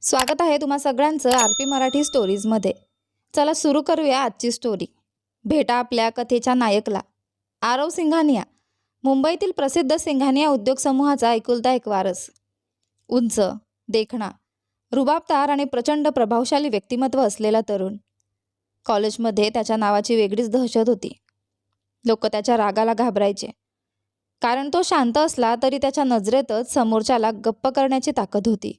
स्वागत आहे तुम्हा सगळ्यांचं आरपी मराठी स्टोरीजमध्ये. चला सुरू करूया आजची स्टोरी. भेटा आपल्या कथेच्या नायकला. आरव सिंघानिया मुंबईतील प्रसिद्ध सिंघानिया उद्योग समूहाचा एकुलता एक वारस. उंच, देखणा, रुबाबदार आणि प्रचंड प्रभावशाली व्यक्तिमत्व असलेला तरुण. कॉलेजमध्ये त्याच्या नावाची वेगळीच दहशत होती. लोक त्याच्या रागाला घाबरायचे, कारण तो शांत असला तरी त्याच्या नजरेतच समोरच्याला गप्प करण्याची ताकद होती.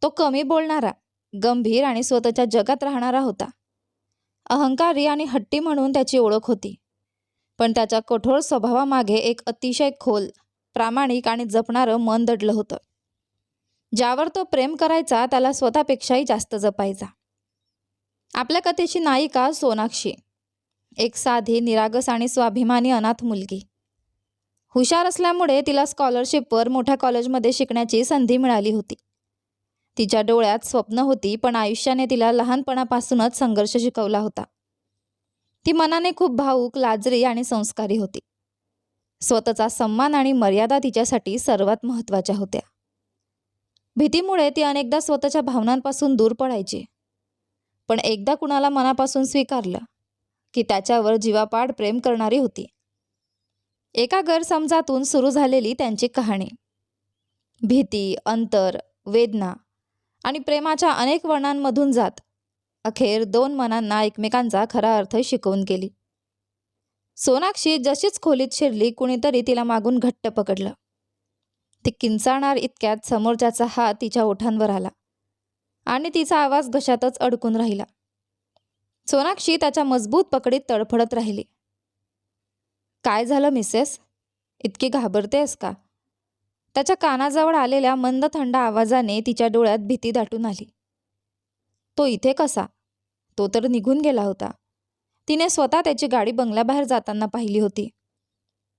तो कमी बोलणारा, गंभीर आणि स्वतःच्या जगात राहणारा होता. अहंकारी आणि हट्टी म्हणून त्याची ओळख होती, पण त्याच्या कठोर स्वभावामागे एक अतिशय खोल, प्रामाणिक आणि जपणारं मन दडलं होतं. ज्यावर तो प्रेम करायचा त्याला स्वतःपेक्षाही जास्त जपायचा. आपल्या कथेची नायिका सोनाक्षी, एक साधी, निरागस आणि स्वाभिमानी अनाथ मुलगी. हुशार असल्यामुळे तिला स्कॉलरशिपवर मोठ्या कॉलेजमध्ये शिकण्याची संधी मिळाली होती. तिच्या डोळ्यात स्वप्न होती, पण आयुष्याने तिला लहानपणापासूनच संघर्ष शिकवला होता. ती मनाने खूप भावूक, लाजरी आणि संस्कारी होती. स्वतःचा सन्मान आणि मर्यादा तिच्यासाठी सर्वात महत्त्वाच्या होत्या. भीतीमुळे ती अनेकदा स्वतःच्या भावनांपासून दूर पडायची, पण एकदा कुणाला मनापासून स्वीकारलं की त्याच्यावर जीवापाड प्रेम करणारी होती. एका गैरसमजातून सुरू झालेली त्यांची कहाणी भीती, अंतर, वेदना आणि प्रेमाच्या अनेक वर्णांमधून जात अखेर दोन मनांना एकमेकांचा खरा अर्थ शिकवून गेली. सोनाक्षी जशीच खोलीत शिरली, कुणीतरी तिला मागून घट्ट पकडलं. ती किंचाळणार इतक्यात समोरच्याचा हात तिच्या ओठांवर आला आणि तिचा आवाज घशातच अडकून राहिला. सोनाक्षी त्याच्या मजबूत पकडीत तडफडत राहिली. काय झालं मिसेस? इतकी घाबरतेस का? त्याच्या कानाजवळ आलेल्या मंद थंड आवाजाने तिच्या डोळ्यात भीती दाटून आली. तो इथे कसा? तो तर निघून गेला होता. तिने स्वतः त्याची गाडी बंगल्याबाहेर जाताना पाहिली होती.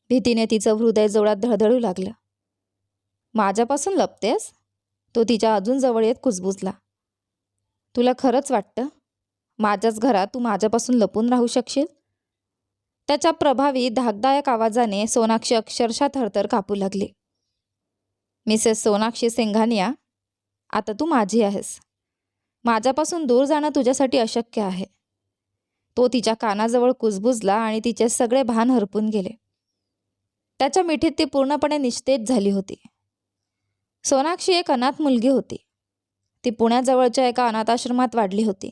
भीतीने तिचं हृदय जोरात धडधडू लागलं. माझ्यापासून लपतेस? तो तिच्या अजून जवळ येत कुजबुजला. तुला खरंच वाटतं माझ्याच घरात तू माझ्यापासून लपून राहू शकशील? त्याच्या प्रभावी धाकदायक आवाजाने सोनाक्षी अक्षरशः थरथर कापू लागली. मिसेस सोनाक्षी सिंघानिया, आता तू माझी आहेस. माझ्यापासून दूर जाणं तुझ्यासाठी अशक्य आहे. तो तिच्या कानाजवळ कुजबुजला आणि तिचे सगळे भान हरपून गेले. त्याच्या मिठीत ती पूर्णपणे निस्तेज झाली होती. सोनाक्षी एक अनाथ मुलगी होती. ती पुण्याजवळच्या एका अनाथाश्रमात वाढली होती.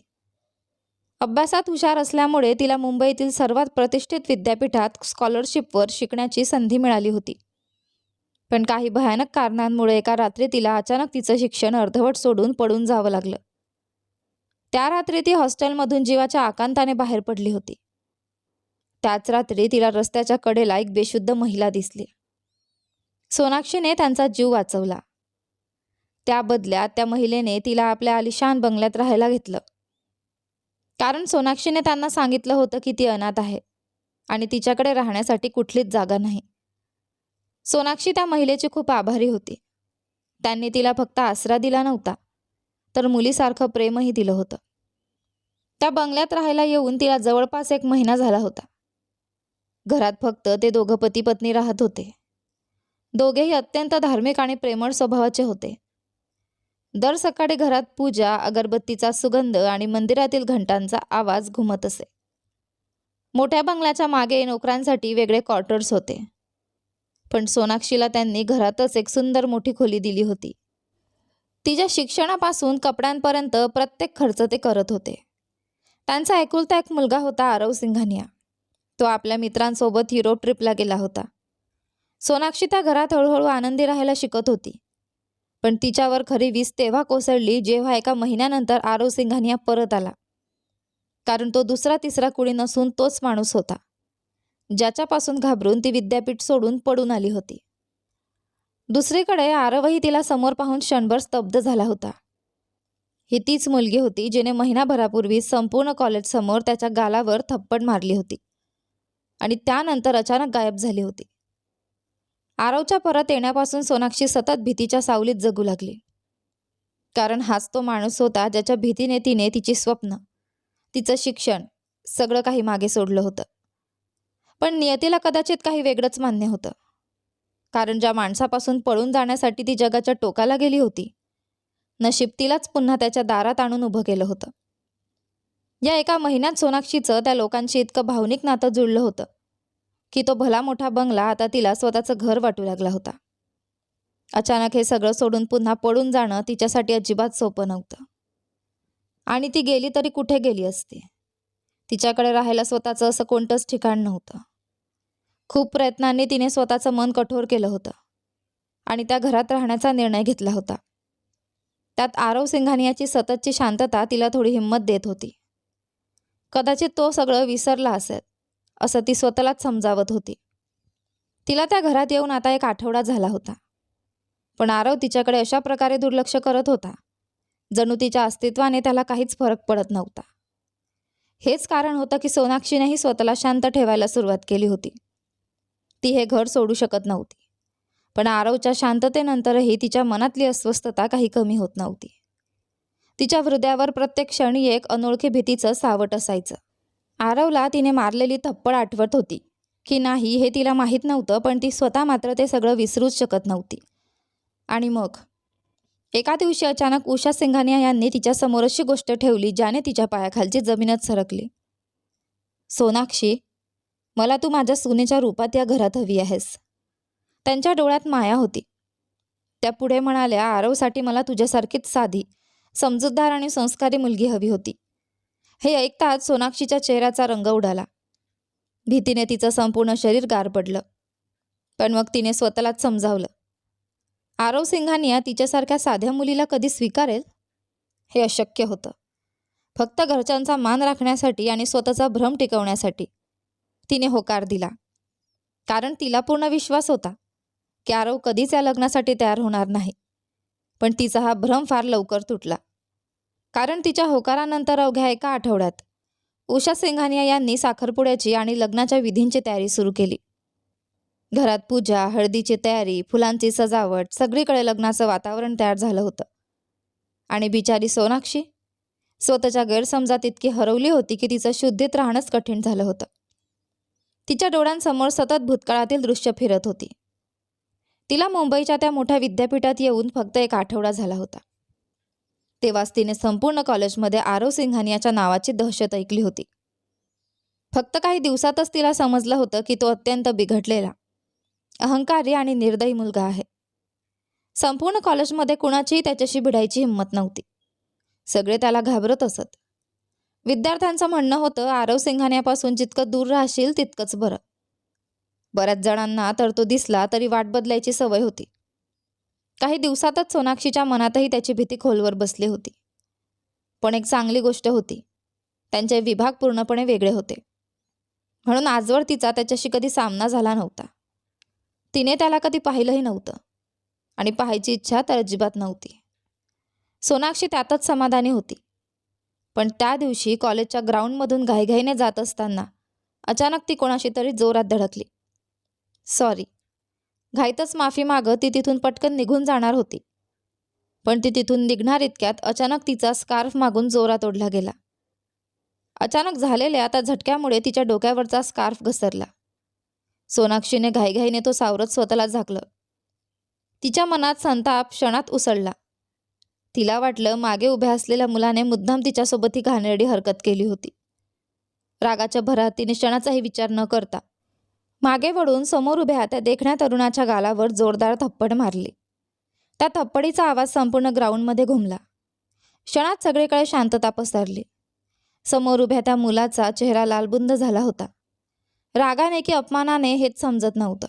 अभ्यासात हुशार असल्यामुळे तिला मुंबईतील सर्वात प्रतिष्ठित विद्यापीठात स्कॉलरशिपवर शिकण्याची संधी मिळाली होती. पण काही भयानक कारणांमुळे एका रात्री तिला अचानक तिचं शिक्षण अर्धवट सोडून पडून जावं लागलं. त्या रात्री ती हॉस्टेलमधून जीवाच्या आकांताने बाहेर पडली होती. त्याच रात्री तिला रस्त्याच्या कडेला एक बेशुद्ध महिला दिसली. सोनाक्षीने त्यांचा जीव वाचवला. त्या बदल्यात त्या महिलेने तिला आपल्या आलिशान बंगल्यात राहायला घेतलं, कारण सोनाक्षीने त्यांना सांगितलं होतं की ती अनाथ आहे आणि तिच्याकडे राहण्यासाठी कुठलीच जागा नाही. सोनाक्षी त्या महिलेची खूप आभारी होती. त्यांनी तिला फक्त आसरा दिला नव्हता, तर मुलीसारखं प्रेमही दिलं होतं. त्या बंगल्यात राहायला येऊन तिला जवळपास 1 महिना झाला होता. घरात फक्त ते दोघं पती पत्नी राहत होते. दोघेही अत्यंत धार्मिक आणि प्रेमळ स्वभावाचे होते. दर सकाळी घरात पूजा, अगरबत्तीचा सुगंध आणि मंदिरातील घंटांचा आवाज घुमत असे. मोठ्या बंगल्याच्या मागे नोकरांसाठी वेगळे क्वार्टर्स होते, पण सोनाक्षीला त्यांनी घरातच एक सुंदर मोठी खोली दिली होती. तिच्या शिक्षणापासून कपड्यांपर्यंत प्रत्येक खर्च ते करत होते. त्यांचा एकुलता एक मुलगा होता आरव सिंघानिया. तो आपल्या मित्रांसोबत युरोप ट्रिपला गेला होता. सोनाक्षी त्या घरात हळूहळू आनंदी राहायला शिकत होती, पण तिच्यावर खरी वीज तेव्हा कोसळली जेव्हा एका महिन्यानंतर आरव सिंघानिया परत आला. कारण तो दुसरा तिसरा कुणी नसून तोच माणूस होता, ज्याच्यापासून घाबरून ती विद्यापीठ सोडून पडून आली होती. दुसरीकडे आरवही तिला समोर पाहून क्षणभर स्तब्ध झाला होता. ही तीच मुलगी होती जिने महिनाभरापूर्वी संपूर्ण कॉलेजसमोर त्याच्या गालावर थप्पड मारली होती आणि त्यानंतर अचानक गायब झाली होती. आरवच्या परत येण्यापासून सोनाक्षी सतत भीतीच्या सावलीत जगू लागली, कारण हाच तो माणूस होता ज्याच्या भीतीने तिने तिची स्वप्न, तिचं शिक्षण, सगळं काही मागे सोडलं होतं. पण नियतीला कदाचित काही वेगळंच मान्य होतं, कारण ज्या माणसापासून पळून जाण्यासाठी ती जगाच्या टोकाला गेली होती, नशीब तिलाच पुन्हा त्याच्या दारात आणून उभं केलं होतं. या एका महिन्यात सोनाक्षीचं त्या लोकांशी इतकं भावनिक नातं जुळलं होतं की तो भला मोठा बंगला आता तिला स्वतःचं घर वाटू लागला होता. अचानक हे सगळं सोडून पुन्हा पळून जाणं तिच्यासाठी अजिबात सोपं नव्हतं. आणि ती गेली तरी कुठे गेली असती? तिच्याकडे राहायला स्वतःचं असं कोणतंच ठिकाण नव्हतं. खूप प्रयत्नांनी तिने स्वतःचं मन कठोर केलं होतं आणि त्या घरात राहण्याचा निर्णय घेतला होता. त्यात आरव सिंघानियाची सततची शांतता तिला थोडी हिंमत देत होती. कदाचित तो सगळं विसरला असेल असं ती स्वतःलाच समजावत होती. तिला त्या घरात येऊन आता 1 आठवडा झाला होता. पण आरव तिच्याकडे अशा प्रकारे दुर्लक्ष करत होता जणू तिच्या अस्तित्वाने त्याला काहीच फरक पडत नव्हता. हेच कारण होतं की सोनाक्षीनेही स्वतःला शांत ठेवायला सुरुवात केली होती. ती हे घर सोडू शकत नव्हती. पण आरवच्या शांततेनंतरही तिच्या मनातली अस्वस्थता काही कमी होत नव्हती. तिच्या हृदयावर प्रत्येक क्षणी एक अनोळखी भीतीचं सावट असायचं. आरवला तिने मारलेली थप्पड आठवत होती की नाही हे तिला माहीत नव्हतं, पण ती स्वतः मात्र ते सगळं विसरूच शकत नव्हती. आणि मग एका दिवशी अचानक उषा सिंघानिया यांनी तिच्यासमोर अशी गोष्ट ठेवली ज्याने तिच्या पायाखालची जमीनच सरकली. सोनाक्षी, मला तू माझ्या सुनेच्या रूपात या घरात हवी आहेस. त्यांच्या डोळ्यात माया होती. त्या पुढे म्हणाल्या, आरवसाठी मला तुझ्यासारखीच साधी, समजूतदार आणि संस्कारी मुलगी हवी होती. हे ऐकताच सोनाक्षीच्या चेहऱ्याचा रंग उडाला. भीतीने तिचं संपूर्ण शरीर गार पडलं. पण मग तिने स्वतःलाच समजावलं, आरव सिंघानिया तिच्यासारख्या साध्या मुलीला कधी स्वीकारेल? हे अशक्य होतं. फक्त घरच्यांचा मान राखण्यासाठी आणि स्वतःचा भ्रम टिकवण्यासाठी तिने होकार दिला. कारण तिला पूर्ण विश्वास होता की आरव कधीच या लग्नासाठी तयार होणार नाही. पण तिचा हा भ्रम फार लवकर तुटला. कारण तिच्या होकारानंतर अवघ्या 1 आठवड्यात उषा सिंघानिया यांनी साखरपुड्याची आणि लग्नाच्या विधींची तयारी सुरू केली. घरात पूजा, हळदीची तयारी, फुलांची सजावट, सगळीकडे लग्नाचं वातावरण तयार झालं होतं. आणि बिचारी सोनाक्षी स्वतःच्या गैरसमजात इतकी हरवली होती की तिचं शुद्धीत राहणंच कठीण झालं होतं. तिच्या डोळ्यांसमोर सतत भूतकाळातील दृश्य फिरत होती. तिला मुंबईच्या त्या मोठ्या विद्यापीठात येऊन फक्त 1 आठवडा झाला होता. तेव्हाच तिने संपूर्ण कॉलेजमध्ये आरव सिंघानियाच्या नावाची दहशत ऐकली होती. फक्त काही दिवसातच तिला समजलं होतं की तो अत्यंत बिघडलेला, अहंकारी आणि निर्दयी मुलगा आहे. संपूर्ण कॉलेजमध्ये कुणाचीही त्याच्याशी भिडायची हिंमत नव्हती. सगळे त्याला घाबरत असत. विद्यार्थ्यांचं म्हणणं होतं, आरव सिंघानियापासून जितकं दूर राहशील तितकंच बरं. बऱ्याच जणांना तर तो दिसला तरी वाट बदलायची सवय होती. काही दिवसातच सोनाक्षीच्या मनातही त्याची भीती खोलवर बसली होती. पण एक चांगली गोष्ट होती, त्यांचे विभाग पूर्णपणे वेगळे होते. म्हणून आजवर तिचा त्याच्याशी कधी सामना झाला नव्हता. तिने त्याला कधी पाहिलंही नव्हतं आणि पाहायची इच्छा तर अजिबात नव्हती. सोनाक्षी त्यातच समाधानी होती. पण त्या दिवशी कॉलेजच्या ग्राउंडमधून घाईघाईने जात असताना अचानक ती कोणाशी तरी जोरात धडकली. सॉरी. घाईतच माफी मागत ती तिथून पटकन निघून जाणार होती. पण ती तिथून निघणार इतक्यात अचानक तिचा स्कार्फ मागून जोरात ओढला गेला. अचानक झालेल्या त्या झटक्यामुळे तिच्या डोक्यावरचा स्कार्फ घसरला. सोनाक्षीने घाईघाईने तो सावरत स्वतःला झाकलं. तिच्या मनात संताप क्षणात उसळला. तिला वाटलं मागे उभ्या असलेल्या मुलाने मुद्दाम तिच्यासोबत ही घाणेरडी हरकत केली होती. रागाच्या भरात तिने क्षणाचाही विचार न करता मागे वळून समोर उभ्या त्या देखण्या तरुणाच्या गालावर जोरदार थप्पड मारली. त्या थप्पडीचा आवाज संपूर्ण ग्राउंडमध्ये घुमला. क्षणात सगळीकडे शांतता पसरली. समोर उभ्या त्या मुलाचा चेहरा लालबुंद झाला होता. रागाने की अपमानाने हेच समजत नव्हतं.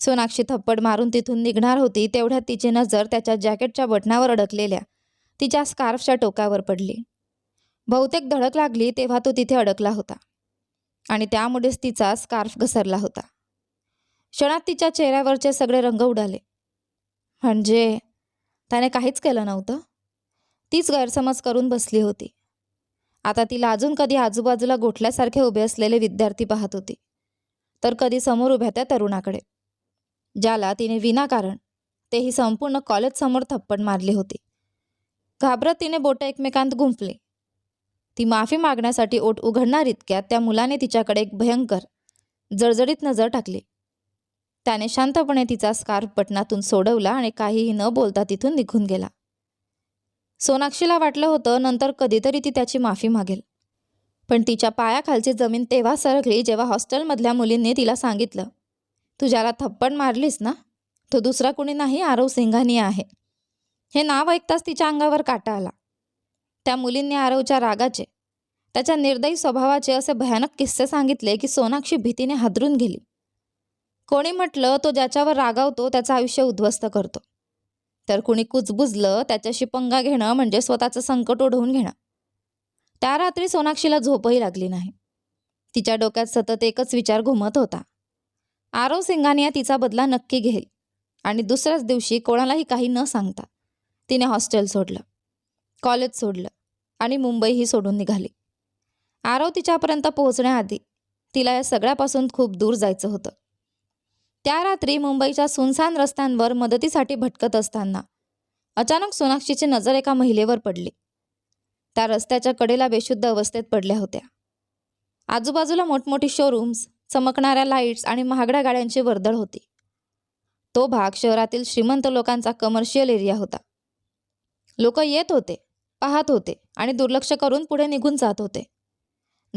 सोनाक्षी थप्पड मारून तिथून निघणार होती तेवढ्यात तिची नजर त्याच्या जॅकेटच्या बटनावर अडकलेल्या तिच्या स्कार्फच्या टोकावर पडली. बहुतेक धडक लागली तेव्हा तो तिथे अडकला होता आणि त्यामुळेच तिचा स्कार्फ घसरला होता. क्षणात तिच्या चेहऱ्यावरचे सगळे रंग उडाले. म्हणजे त्याने काहीच केलं नव्हतं. तीच गैरसमज करून बसली होती. आता तिला अजून कधी आजूबाजूला गोठल्यासारखे उभे असलेले विद्यार्थी पाहत होती, तर कधी समोर उभ्या त्या तरुणाकडे, ज्याला तिने विनाकारण, तेही संपूर्ण कॉलेजसमोर थप्पड मारली होती. घाबरत तिने बोटं एकमेकांत गुंफले. ती माफी मागण्यासाठी ओठ उघडणार इतक्यात त्या मुलाने तिच्याकडे एक भयंकर, जळजळीत नजर टाकली. त्याने शांतपणे तिचा स्कार्फ बटनातून सोडवला आणि काहीही न बोलता तिथून निघून गेला. सोनाक्षीला वाटलं होतं नंतर कधीतरी ती त्याची माफी मागेल, पण तिच्या पायाखालची जमीन तेव्हा सरकली जेव्हा हॉस्टेलमधल्या मुलींनी तिला सांगितलं, "तू ज्याला थप्पड मारलीस ना, तो दुसरा कोणी नाही, आरव सिंघानिया आहे." हे नाव ऐकताच तिच्या अंगावर काटा आला. त्या मुलींनी आरवच्या रागाचे, त्याच्या निर्दयी स्वभावाचे असे भयानक किस्से सांगितले की सोनाक्षी भीतीने हादरून गेली. कोणी म्हटलं, तो ज्याच्यावर रागावतो त्याचं आयुष्य उद्ध्वस्त करतो, तर कुणी कुजबुजलं त्याच्याशी पंगा घेणं म्हणजे स्वतःचं संकट ओढवून घेणं. त्या रात्री सोनाक्षीला झोपही लागली नाही. तिच्या डोक्यात सतत एकच विचार घुमत होता, आरव सिंघानिया तिचा बदला नक्की घेईल. आणि दुसऱ्याच दिवशी कोणालाही काही न सांगता तिने हॉस्टेल सोडलं, कॉलेज सोडलं आणि मुंबईही सोडून निघाली. आरव तिच्यापर्यंत पोहोचण्याआधी तिला या सगळ्यापासून खूप दूर जायचं होतं. त्या रात्री मुंबईच्या सुनसान रस्त्यांवर मदतीसाठी भटकत असताना अचानक सोनाक्षीची नजर एका महिलेवर पडली. त्या रस्त्याच्या कडेला बेशुद्ध अवस्थेत पडल्या होत्या. आजूबाजूला मोठमोठी शोरूम्स, चमकणाऱ्या लाईट्स आणि महागड्या गाड्यांची वर्दळ होती. तो भाग शहरातील श्रीमंत लोकांचा कमर्शियल एरिया होता. लोक येत होते, पाहत होते आणि दुर्लक्ष करून पुढे निघून जात होते.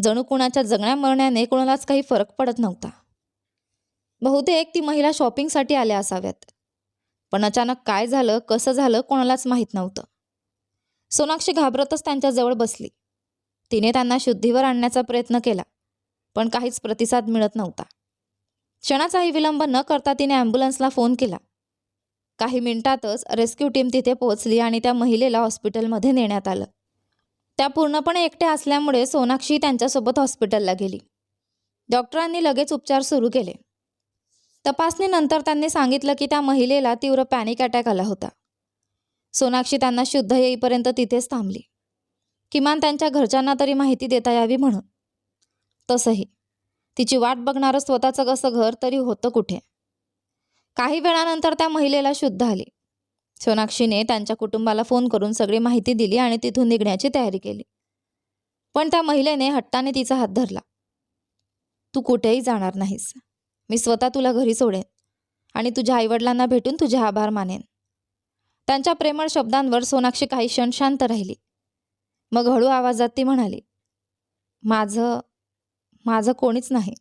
जणू कुणाच्या जगण्या मरण्याने कोणालाच काही फरक पडत नव्हता. बहुतेक ती महिला शॉपिंगसाठी आल्या असाव्यात, पण अचानक काय झालं, कसं झालं कोणालाच माहीत नव्हतं. सोनाक्षी घाबरतच त्यांच्याजवळ बसली. तिने त्यांना शुद्धीवर आणण्याचा प्रयत्न केला, पण काहीच प्रतिसाद मिळत नव्हता. क्षणाचाही विलंब न करता तिने ॲम्ब्युलन्सला फोन केला. काही मिनिटातच रेस्क्यू टीम तिथे पोहोचली आणि त्या महिलेला हॉस्पिटलमध्ये नेण्यात आलं. त्या पूर्णपणे एकट्या असल्यामुळे सोनाक्षी त्यांच्यासोबत हॉस्पिटलला गेली. डॉक्टरांनी लगेच उपचार सुरू केले. तपासणीनंतर त्यांनी सांगितलं की त्या महिलेला तीव्र पॅनिक अटॅक आला होता. सोनाक्षी त्यांना शुद्ध येईपर्यंत तिथेच थांबली, किमान त्यांच्या घरच्यांना तरी माहिती देता यावी म्हणून. तसंही तिची वाट बघणारं स्वतःचं कसं घर तरी होतं कुठे. काही वेळानंतर त्या महिलेला शुद्ध आली. सोनाक्षीने त्यांच्या कुटुंबाला फोन करून सगळी माहिती दिली आणि तिथून निघण्याची तयारी केली. पण त्या महिलेने हट्टाने तिचा हात धरला. "तू कुठेही जाणार नाहीस. मी स्वतः तुला घरी सोडेन आणि तुझ्या आईवडिलांना भेटून तुझे आभार मानेन." त्यांच्या प्रेमळ शब्दांवर सोनाक्षी काही क्षण शांत राहिली. मग हळू आवाजात ती म्हणाली, माझं माझं कोणीच नाही."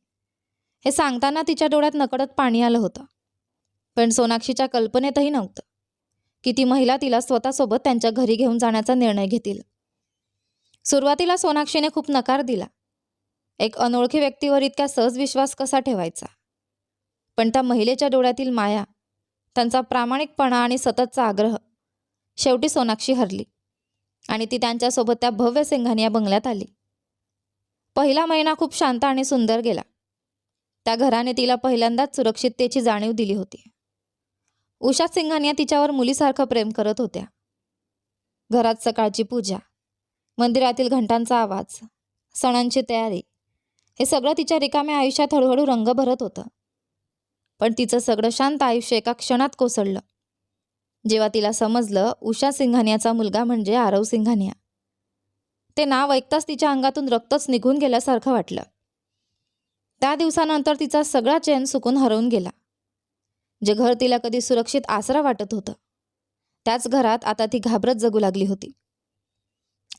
हे सांगताना तिच्या डोळ्यात नकळत पाणी आलं होतं. पण सोनाक्षीच्या कल्पनेतही नव्हतं की ती महिला तिला स्वतःसोबत त्यांच्या घरी घेऊन जाण्याचा निर्णय घेतील. सुरुवातीला सोनाक्षीने खूप नकार दिला. एक अनोळखी व्यक्तीवर इतक्या सहज विश्वास कसा ठेवायचा? पण त्या महिलेच्या डोळ्यातील माया, त्यांचा प्रामाणिकपणा आणि सततचा आग्रह, शेवटी सोनाक्षी हरली आणि ती त्यांच्यासोबत त्या भव्य सिंघानिया बंगल्यात आली. पहिला महिना खूप शांत आणि सुंदर गेला. त्या घराने तिला पहिल्यांदाच सुरक्षिततेची जाणीव दिली होती. उषा सिंघानिया तिच्यावर मुलीसारखं प्रेम करत होत्या. घरात सकाळची पूजा, मंदिरातील घंटांचा आवाज, सणांची तयारी, हे सगळं तिच्या रिकाम्या आयुष्यात हळूहळू रंग भरत होतं. पण तिचं सगळं शांत आयुष्य एका क्षणात कोसळलं जेव्हा तिला समजलं उषा सिंघानियाचा मुलगा म्हणजे आरव सिंघानिया. ते नाव ऐकताच तिच्या अंगातून रक्तच निघून गेल्यासारखं वाटलं. त्या दिवसानंतर तिचा सगळा चैन सुकून हरवून गेला. जे घर तिला कधी सुरक्षित आसरा वाटत होतं, त्याच घरात आता ती घाबरत जगू लागली होती.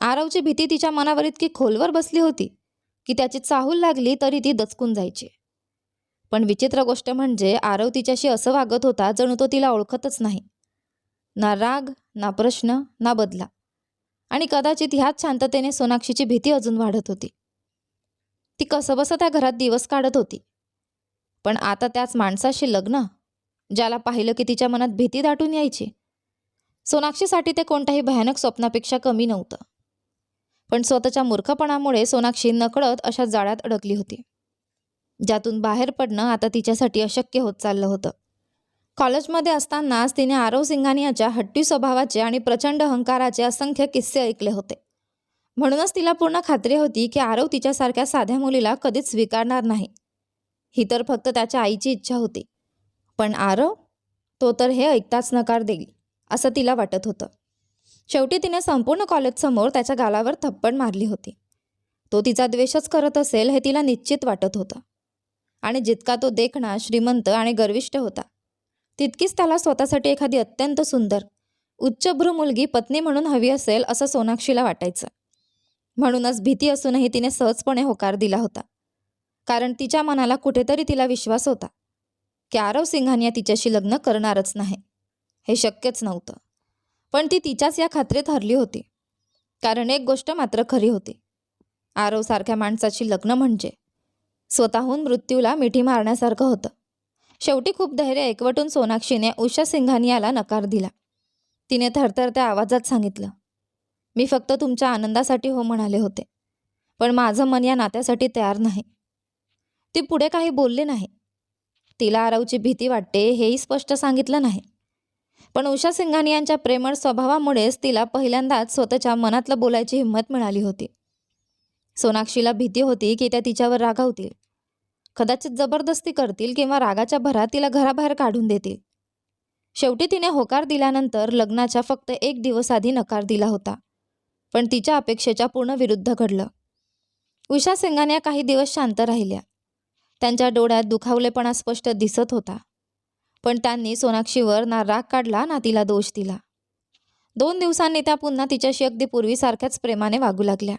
आरवची भीती तिच्या मनावर इतकी खोलवर बसली होती की त्याची चाहूल लागली तरी ती दचकून जायची. पण विचित्र गोष्ट म्हणजे आरव तिच्याशी असं वागत होता जणू तो तिला ओळखतच नाही. ना राग, ना प्रश्न, ना बदला. आणि कदाचित ह्याच शांततेने सोनाक्षीची भीती अजून वाढत होती. ती कसंबसं त्या घरात दिवस काढत होती. पण आता त्याच माणसाशी लग्न, ज्याला पाहिलं की तिच्या मनात भीती दाटून यायची. सोनाक्षीसाठी ते कोणत्याही भयानक स्वप्नापेक्षा कमी नव्हतं. पण स्वतःच्या मूर्खपणामुळे सोनाक्षी नकळत अशा जाळ्यात अडकली होती, ज्यातून बाहेर पडणं आता तिच्यासाठी अशक्य होत चाललं होतं. कॉलेजमध्ये असतानाच तिने आरव सिंघानियाच्या हट्टी स्वभावाचे आणि प्रचंड अहंकाराचे असंख्य किस्से ऐकले होते. म्हणूनच तिला पूर्ण खात्री होती की आरव तिच्यासारख्या साध्या मुलीला कधीच स्वीकारणार नाही. ही तर फक्त त्याच्या आईची इच्छा होती. पण आरव, तो तर हे ऐकताच नकार देईल असं तिला वाटत होतं. शेवटी तिने संपूर्ण कॉलेजसमोर त्याच्या गालावर थप्पड मारली होती. तो तिचा द्वेषच करत असेल हे तिला निश्चित वाटत होतं. आणि जितका तो देखणा, श्रीमंत आणि गर्विष्ठ होता, तितकीच त्याला स्वतःसाठी एखादी अत्यंत सुंदर उच्चभ्रू मुलगी पत्नी म्हणून हवी असेल असं सोनाक्षीला वाटायचं. म्हणूनच भीती असूनही तिने सहजपणे होकार दिला होता. कारण तिच्या मनाला कुठेतरी तिला विश्वास होता की आरव सिंघानिया तिच्याशी लग्न करणारच नाही. हे शक्यच नव्हतं. पण ती तिच्याच या खात्रीत हरली होती. कारण एक गोष्ट मात्र खरी होती. आरवसारख्या माणसाची लग्न म्हणजे स्वतःहून मृत्यूला मिठी मारण्यासारखं होतं. शेवटी खूप धैर्य एकवटून सोनाक्षीने उषा सिंघानियाला नकार दिला. तिने थरथरत्या आवाजात सांगितलं, मी फक्त तुमच्या आनंदासाठी हो म्हणाले होते, पण माझं मन या नात्यासाठी तयार नाही. ती पुढे काही बोलली नाही. तिला आरवची भीती वाटते हेही स्पष्ट सांगितलं नाही. पण उषा सिंघानियांच्या प्रेमळ स्वभावामुळेच तिला पहिल्यांदाच स्वतःच्या मनातलं बोलायची हिंमत मिळाली होती. सोनाक्षीला भीती होती की त्या तिच्यावर रागावतील, कदाचित जबरदस्ती करतील किंवा रागाच्या भरात तिला घराबाहेर काढून देतील. शेवटी तिने होकार दिल्यानंतर लग्नाच्या फक्त 1 दिवस आधी नकार दिला होता. पण तिच्या अपेक्षेच्या पूर्ण विरुद्ध घडलं. उषा सिंघानिया काही दिवस शांत राहिल्या. त्यांच्या डोळ्यात दुखावलेपणा स्पष्ट दिसत होता. पण त्यांनी सोनाक्षीवर ना राग काढला ना तिला दोष दिला. 2 दिवसांनी त्या पुन्हा तिच्याशी अगदी पूर्वीसारख्याच प्रेमाने वागू लागल्या.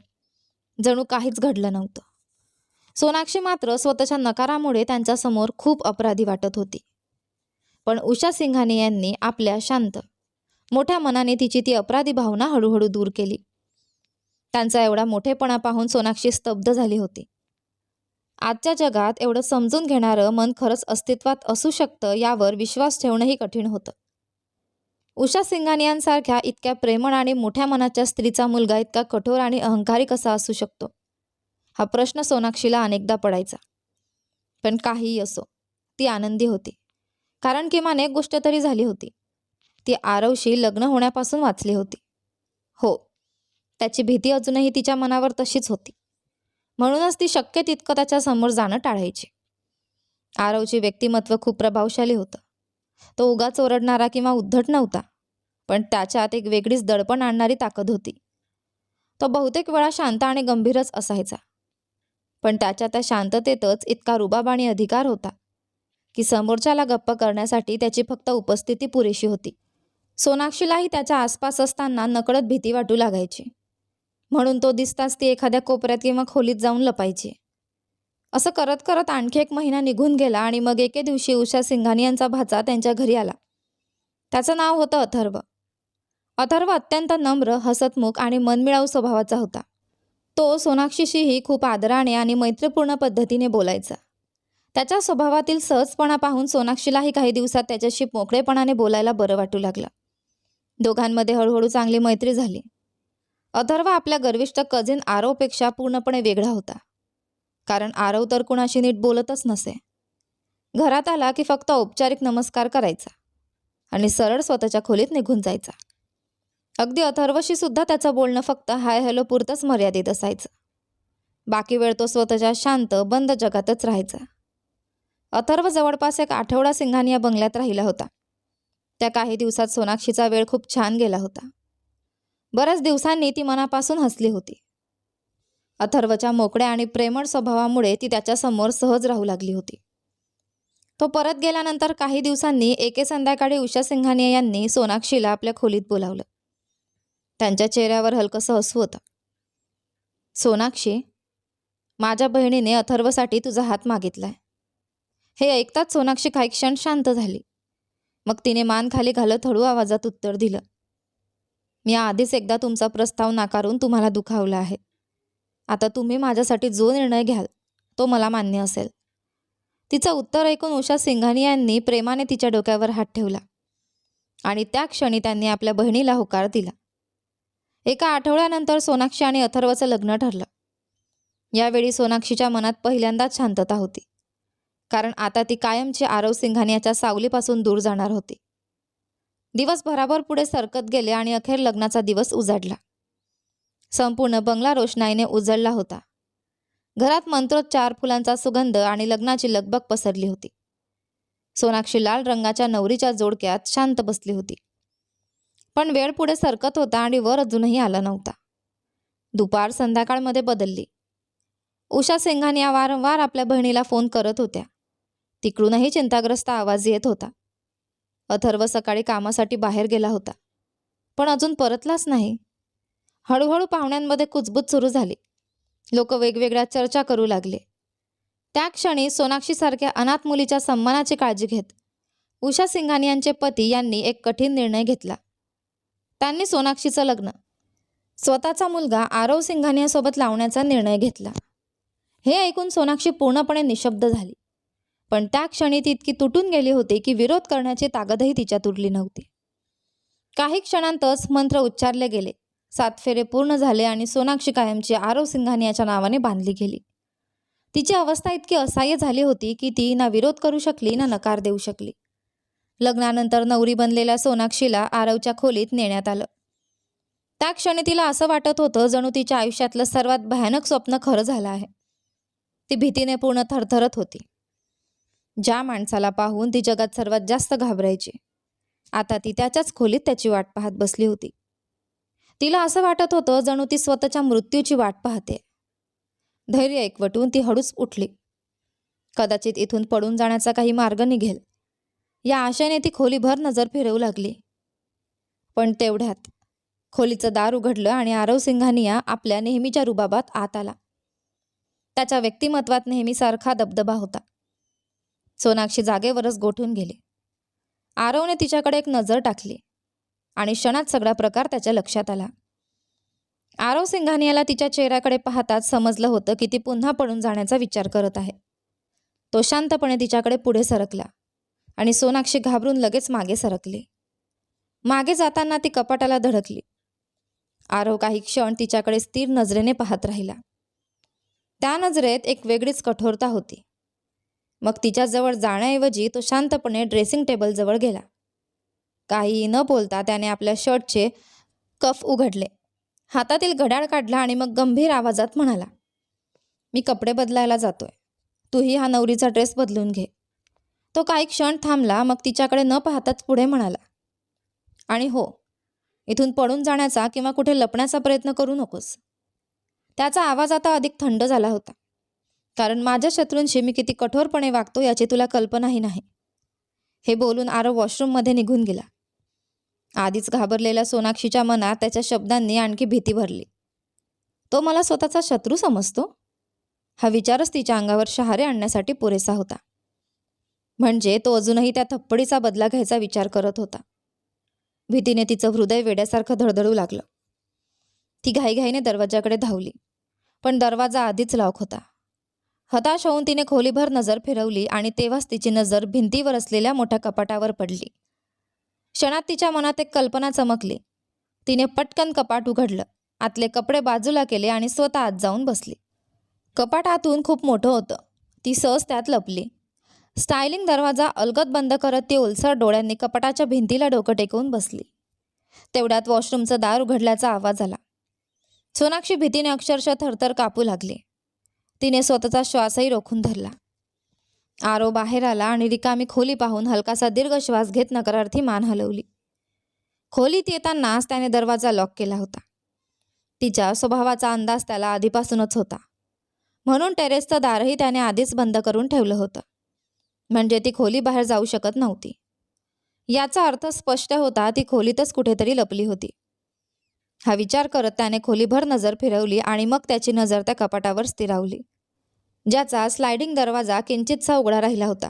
जणू काहीच घडलं नव्हतं. सोनाक्षी मात्र स्वतःच्या नकारामुळे त्यांच्यासमोर खूप अपराधी वाटत होती. पण उषा सिंघानिया यांनी आपल्या शांत, मोठ्या मनाने तिची ती अपराधी भावना हळूहळू दूर केली. त्यांचा एवढा मोठेपणा पाहून सोनाक्षी स्तब्ध झाली होती. आजच्या जगात एवढं समजून घेणारं मन खरंच अस्तित्वात असू शकतं यावर विश्वास ठेवणंही कठीण होतं. उषा सिंघानियांसारख्या इतक्या प्रेमळ आणि मोठ्या मनाच्या स्त्रीचा मुलगा इतका कठोर आणि अहंकारी कसा असू शकतो, हा प्रश्न सोनाक्षीला अनेकदा पडायचा. पण काहीही असो, ती आनंदी होती. कारण किमान एक गोष्ट तरी झाली होती, ती आरवशी लग्न होण्यापासून वाचली होती. हो, त्याची भीती अजूनही तिच्या मनावर तशीच होती. म्हणूनच ती शक्य तितकं त्याच्या समोर जाणं टाळायची. आरवचे व्यक्तिमत्व खूप प्रभावशाली होतं. तो उगाच ओरडणारा किंवा उद्धट नव्हता, पण त्याच्यात एक वेगळीच दडपण आणणारी ताकद होती. तो बहुतेक वेळा शांत आणि गंभीरच असायचा, पण त्याच्या त्या शांततेतच इतका रुबाब आणि अधिकार होता की समोरच्याला गप्प करण्यासाठी त्याची फक्त उपस्थिती पुरेशी होती. सोनाक्षीलाही त्याच्या आसपास असताना नकळत भीती वाटू लागायची. म्हणून तो दिसताच ती एखाद्या कोपऱ्यात किंवा खोलीत जाऊन लपायची. असं करत करत आणखी 1 महिना निघून गेला आणि मग एके दिवशी उषा सिंघानियांचा भाचा त्यांच्या घरी आला. त्याचं नाव होतं अथर्व. अथर्व अत्यंत नम्र, हसतमुख आणि मनमिळाऊ स्वभावाचा होता. तो सोनाक्षीशीही खूप आदराने आणि मैत्रीपूर्ण पद्धतीने बोलायचा. त्याच्या स्वभावातील सहजपणा पाहून सोनाक्षीलाही काही दिवसात त्याच्याशी मोकळेपणाने बोलायला बरं वाटू लागलं. दोघांमध्ये हळूहळू चांगली मैत्री झाली. अथर्व आपल्या गर्विष्ठ कझिन आरवपेक्षा पूर्णपणे वेगळा होता. कारण आरव तर कुणाशी नीट बोलतच नसे. घरात आला की फक्त औपचारिक नमस्कार करायचा आणि सरळ स्वतःच्या खोलीत निघून जायचा. अगदी अथर्वशी सुद्धा त्याचं बोलणं फक्त हाय हॅलो पुरतंच मर्यादित असायचं. बाकी वेळ तो स्वतःच्या शांत बंद जगातच राहायचा. अथर्व जवळपास 1 आठवडा सिंघानिया बंगल्यात राहिला होता. त्या काही दिवसात सोनाक्षीचा वेळ खूप छान गेला होता. बऱ्याच दिवसांनी ती मनापासून हसली होती. अथर्वच्या मोकळ्या आणि प्रेमळ स्वभावामुळे ती त्याच्यासमोर सहज राहू लागली होती. तो परत गेल्यानंतर काही दिवसांनी एके संध्याकाळी उषा सिंघानिया यांनी सोनाक्षीला आपल्या खोलीत बोलावलं. त्यांच्या चेहऱ्यावर हलकंसं हसू होतं. सोनाक्षी, माझ्या बहिणीने अथर्वसाठी तुझा हात मागितलाय. हे ऐकताच सोनाक्षी काही क्षण शांत झाली. मग तिने मान खाली घालत हळू आवाजात उत्तर दिलं, मी आधीच एकदा तुमचा प्रस्ताव नाकारून तुम्हाला दुखावला आहे. आता तुम्ही माझ्यासाठी जो निर्णय घ्याल तो मला मान्य असेल. तिचं उत्तर ऐकून उषा सिंघानिया यांनी प्रेमाने तिच्या डोक्यावर हात ठेवला आणि त्या क्षणी त्यांनी आपल्या बहिणीला होकार दिला. एका आठवड्यानंतर सोनाक्षी आणि अथर्वचं लग्न ठरलं. यावेळी सोनाक्षीच्या मनात पहिल्यांदाच शांतता होती. कारण आता ती कायमची आरव सिंघानियाच्या सावलीपासून दूर जाणार होती. दिवस भराभर पुढे सरकत गेले आणि अखेर लग्नाचा दिवस उजाडला. संपूर्ण बंगला रोषणाईने उजळला होता. घरात मंत्रोच्चार, फुलांचा सुगंध आणि लग्नाची लगबग पसरली होती. सोनाक्षी लाल रंगाच्या नवरीच्या जोडक्यात शांत बसली होती. पण वेळ पुढे सरकत होता आणि वर अजूनही आला नव्हता. दुपार संध्याकाळमध्ये बदलली. उषा सिंघानिया वारंवार आपल्या बहिणीला फोन करत होत्या. तिकडूनही चिंताग्रस्त आवाज येत होता. अथर्व सकाळी कामासाठी बाहेर गेला होता. पण अजून परतलाच नाही. हळूहळू पाहुण्यांमध्ये कुजबूज सुरू झाली. लोक वेगवेगळ्या चर्चा करू लागले. त्या क्षणी सोनाक्षीसारख्या अनाथ मुलीच्या सन्मानाची काळजी घेत उषा सिंघानियांचे पती यांनी एक कठीण निर्णय घेतला. त्यांनी सोनाक्षीचं लग्न स्वतःचा मुलगा आरव सिंघानियासोबत लावण्याचा निर्णय घेतला. हे ऐकून सोनाक्षी पूर्णपणे निशब्द झाली. पण त्या क्षणी ती इतकी तुटून गेली होती की विरोध करण्याची ताकदही तिच्यात उरली नव्हती. काही क्षणांतच मंत्र उच्चारले गेले. 7 फेरे पूर्ण झाले आणि सोनाक्षी कायमची आरव सिंघानियाच्या नावाने बांधली गेली. तिची अवस्था इतकी असह्य झाली होती की ती ना विरोध करू शकली ना नकार देऊ शकली. लग्नानंतर नवरी बनलेल्या सोनाक्षीला आरवच्या खोलीत नेण्यात आलं. त्या क्षणी तिला असं वाटत होतं जणू तिच्या आयुष्यातलं सर्वात भयानक स्वप्न खरं झालं आहे. ती भीतीने पूर्ण थरथरत होती. ज्या माणसाला पाहून ती जगात सर्वात जास्त घाबरायची, आता ती त्याच्याच खोलीत त्याची वाट पाहत बसली होती. तिला असं वाटत होतं जणू ती स्वतःच्या मृत्यूची वाट पाहते. धैर्य एकवटून ती हळूच उठली. कदाचित इथून पडून जाण्याचा काही मार्ग निघेल या आशेने ती खोलीभर नजर फिरवू लागली. पण तेवढ्यात खोलीचं दार उघडलं आणि आरव सिंघानिया आपल्या नेहमीच्या रुबाबात आत आला. त्याच्या व्यक्तिमत्वात नेहमीसारखा दबदबा होता. सोनाक्षी जागेवरच गोठून गेली. आरवने तिच्याकडे एक नजर टाकली आणि क्षणात सगळा प्रकार त्याच्या लक्षात आला. आरव सिंघानियाला तिच्या चेहऱ्याकडे पाहताच समजलं होतं की ती पुन्हा पडून जाण्याचा विचार करत आहे. तो शांतपणे तिच्याकडे पुढे सरकला आणि सोनाक्षी घाबरून लगेच मागे सरकली. मागे जाताना ती कपाटाला धडकली. आरव काही क्षण तिच्याकडे स्थिर नजरेने पाहत राहिला. त्या नजरेत एक वेगळीच कठोरता होती. मग तिच्याजवळ जाण्याऐवजी तो शांतपणे ड्रेसिंग टेबलजवळ गेला. काही न बोलता त्याने आपल्या शर्टचे कफ उघडले, हातातील घड्याळ काढला आणि मग गंभीर आवाजात म्हणाला, "मी कपडे बदलायला जातोय. तूही हा नवरीचा ड्रेस बदलून घे." तो काही क्षण थांबला, मग तिच्याकडे न पाहताच पुढे म्हणाला, "आणि हो, इथून पळून जाण्याचा किंवा कुठे लपण्याचा प्रयत्न करू नकोस." त्याचा आवाज आता अधिक थंड झाला होता. "कारण माझ्या शत्रूंशी मी किती कठोरपणे वागतो याची तुला कल्पनाही नाही." हे बोलून आरव वॉशरूममध्ये निघून गेला. आधीच घाबरलेल्या सोनाक्षीच्या मनात त्याच्या शब्दांनी आणखी भीती भरली. तो मला स्वतःचा शत्रू समजतो? हा विचारच तिच्या अंगावर शहारे आणण्यासाठी पुरेसा होता. म्हणजे तो अजूनही त्या थप्पडीचा बदला घ्यायचा विचार करत होता. भीतीने तिचं हृदय वेड्यासारखं धडधडू लागलं. ती घाईघाईने दरवाजाकडे धावली, पण दरवाजा आधीच लॉक होता. हताश होऊन तिने खोलीभर नजर फिरवली आणि तेव्हाच तिची नजर भिंतीवर असलेल्या मोठ्या कपाटावर पडली. क्षणात तिच्या मनात एक कल्पना चमकली. तिने पटकन कपाट उघडलं, आतले कपडे बाजूला केले आणि स्वतः आत जाऊन बसली. कपाट आतून खूप मोठं होतं. ती सहज त्यात लपली. स्टायलिंग दरवाजा अलगद बंद करत ती ओलसर डोळ्यांनी कपाटाच्या भिंतीला डोकं टेकवून बसली. तेवढ्यात वॉशरूमचं दार उघडल्याचा आवाज आला. सोनाक्षी भीतीने अक्षरशः थरथर कापू लागली. तिने स्वतःचा श्वासही रोखून धरला. आरव बाहेर आला आणि रिकामी खोली पाहून हलकासा दीर्घ श्वास घेत नकारार्थी मान हलवली. खोलीत येतानाच त्याने दरवाजा लॉक केला होता. तिच्या स्वभावाचा अंदाज त्याला आधीपासूनच होता, म्हणून टेरेसचं दारही त्याने आधीच बंद करून ठेवलं होतं. म्हणजे ती खोली बाहेर जाऊ शकत नव्हती. याचा अर्थ स्पष्ट होता, ती खोलीतच कुठेतरी लपली होती. हा विचार करत त्याने खोलीभर नजर फिरवली आणि मग त्याची नजर त्या कपाटावर स्थिरावली, ज्याचा स्लायडिंग दरवाजा किंचितसा उघडा राहिला होता.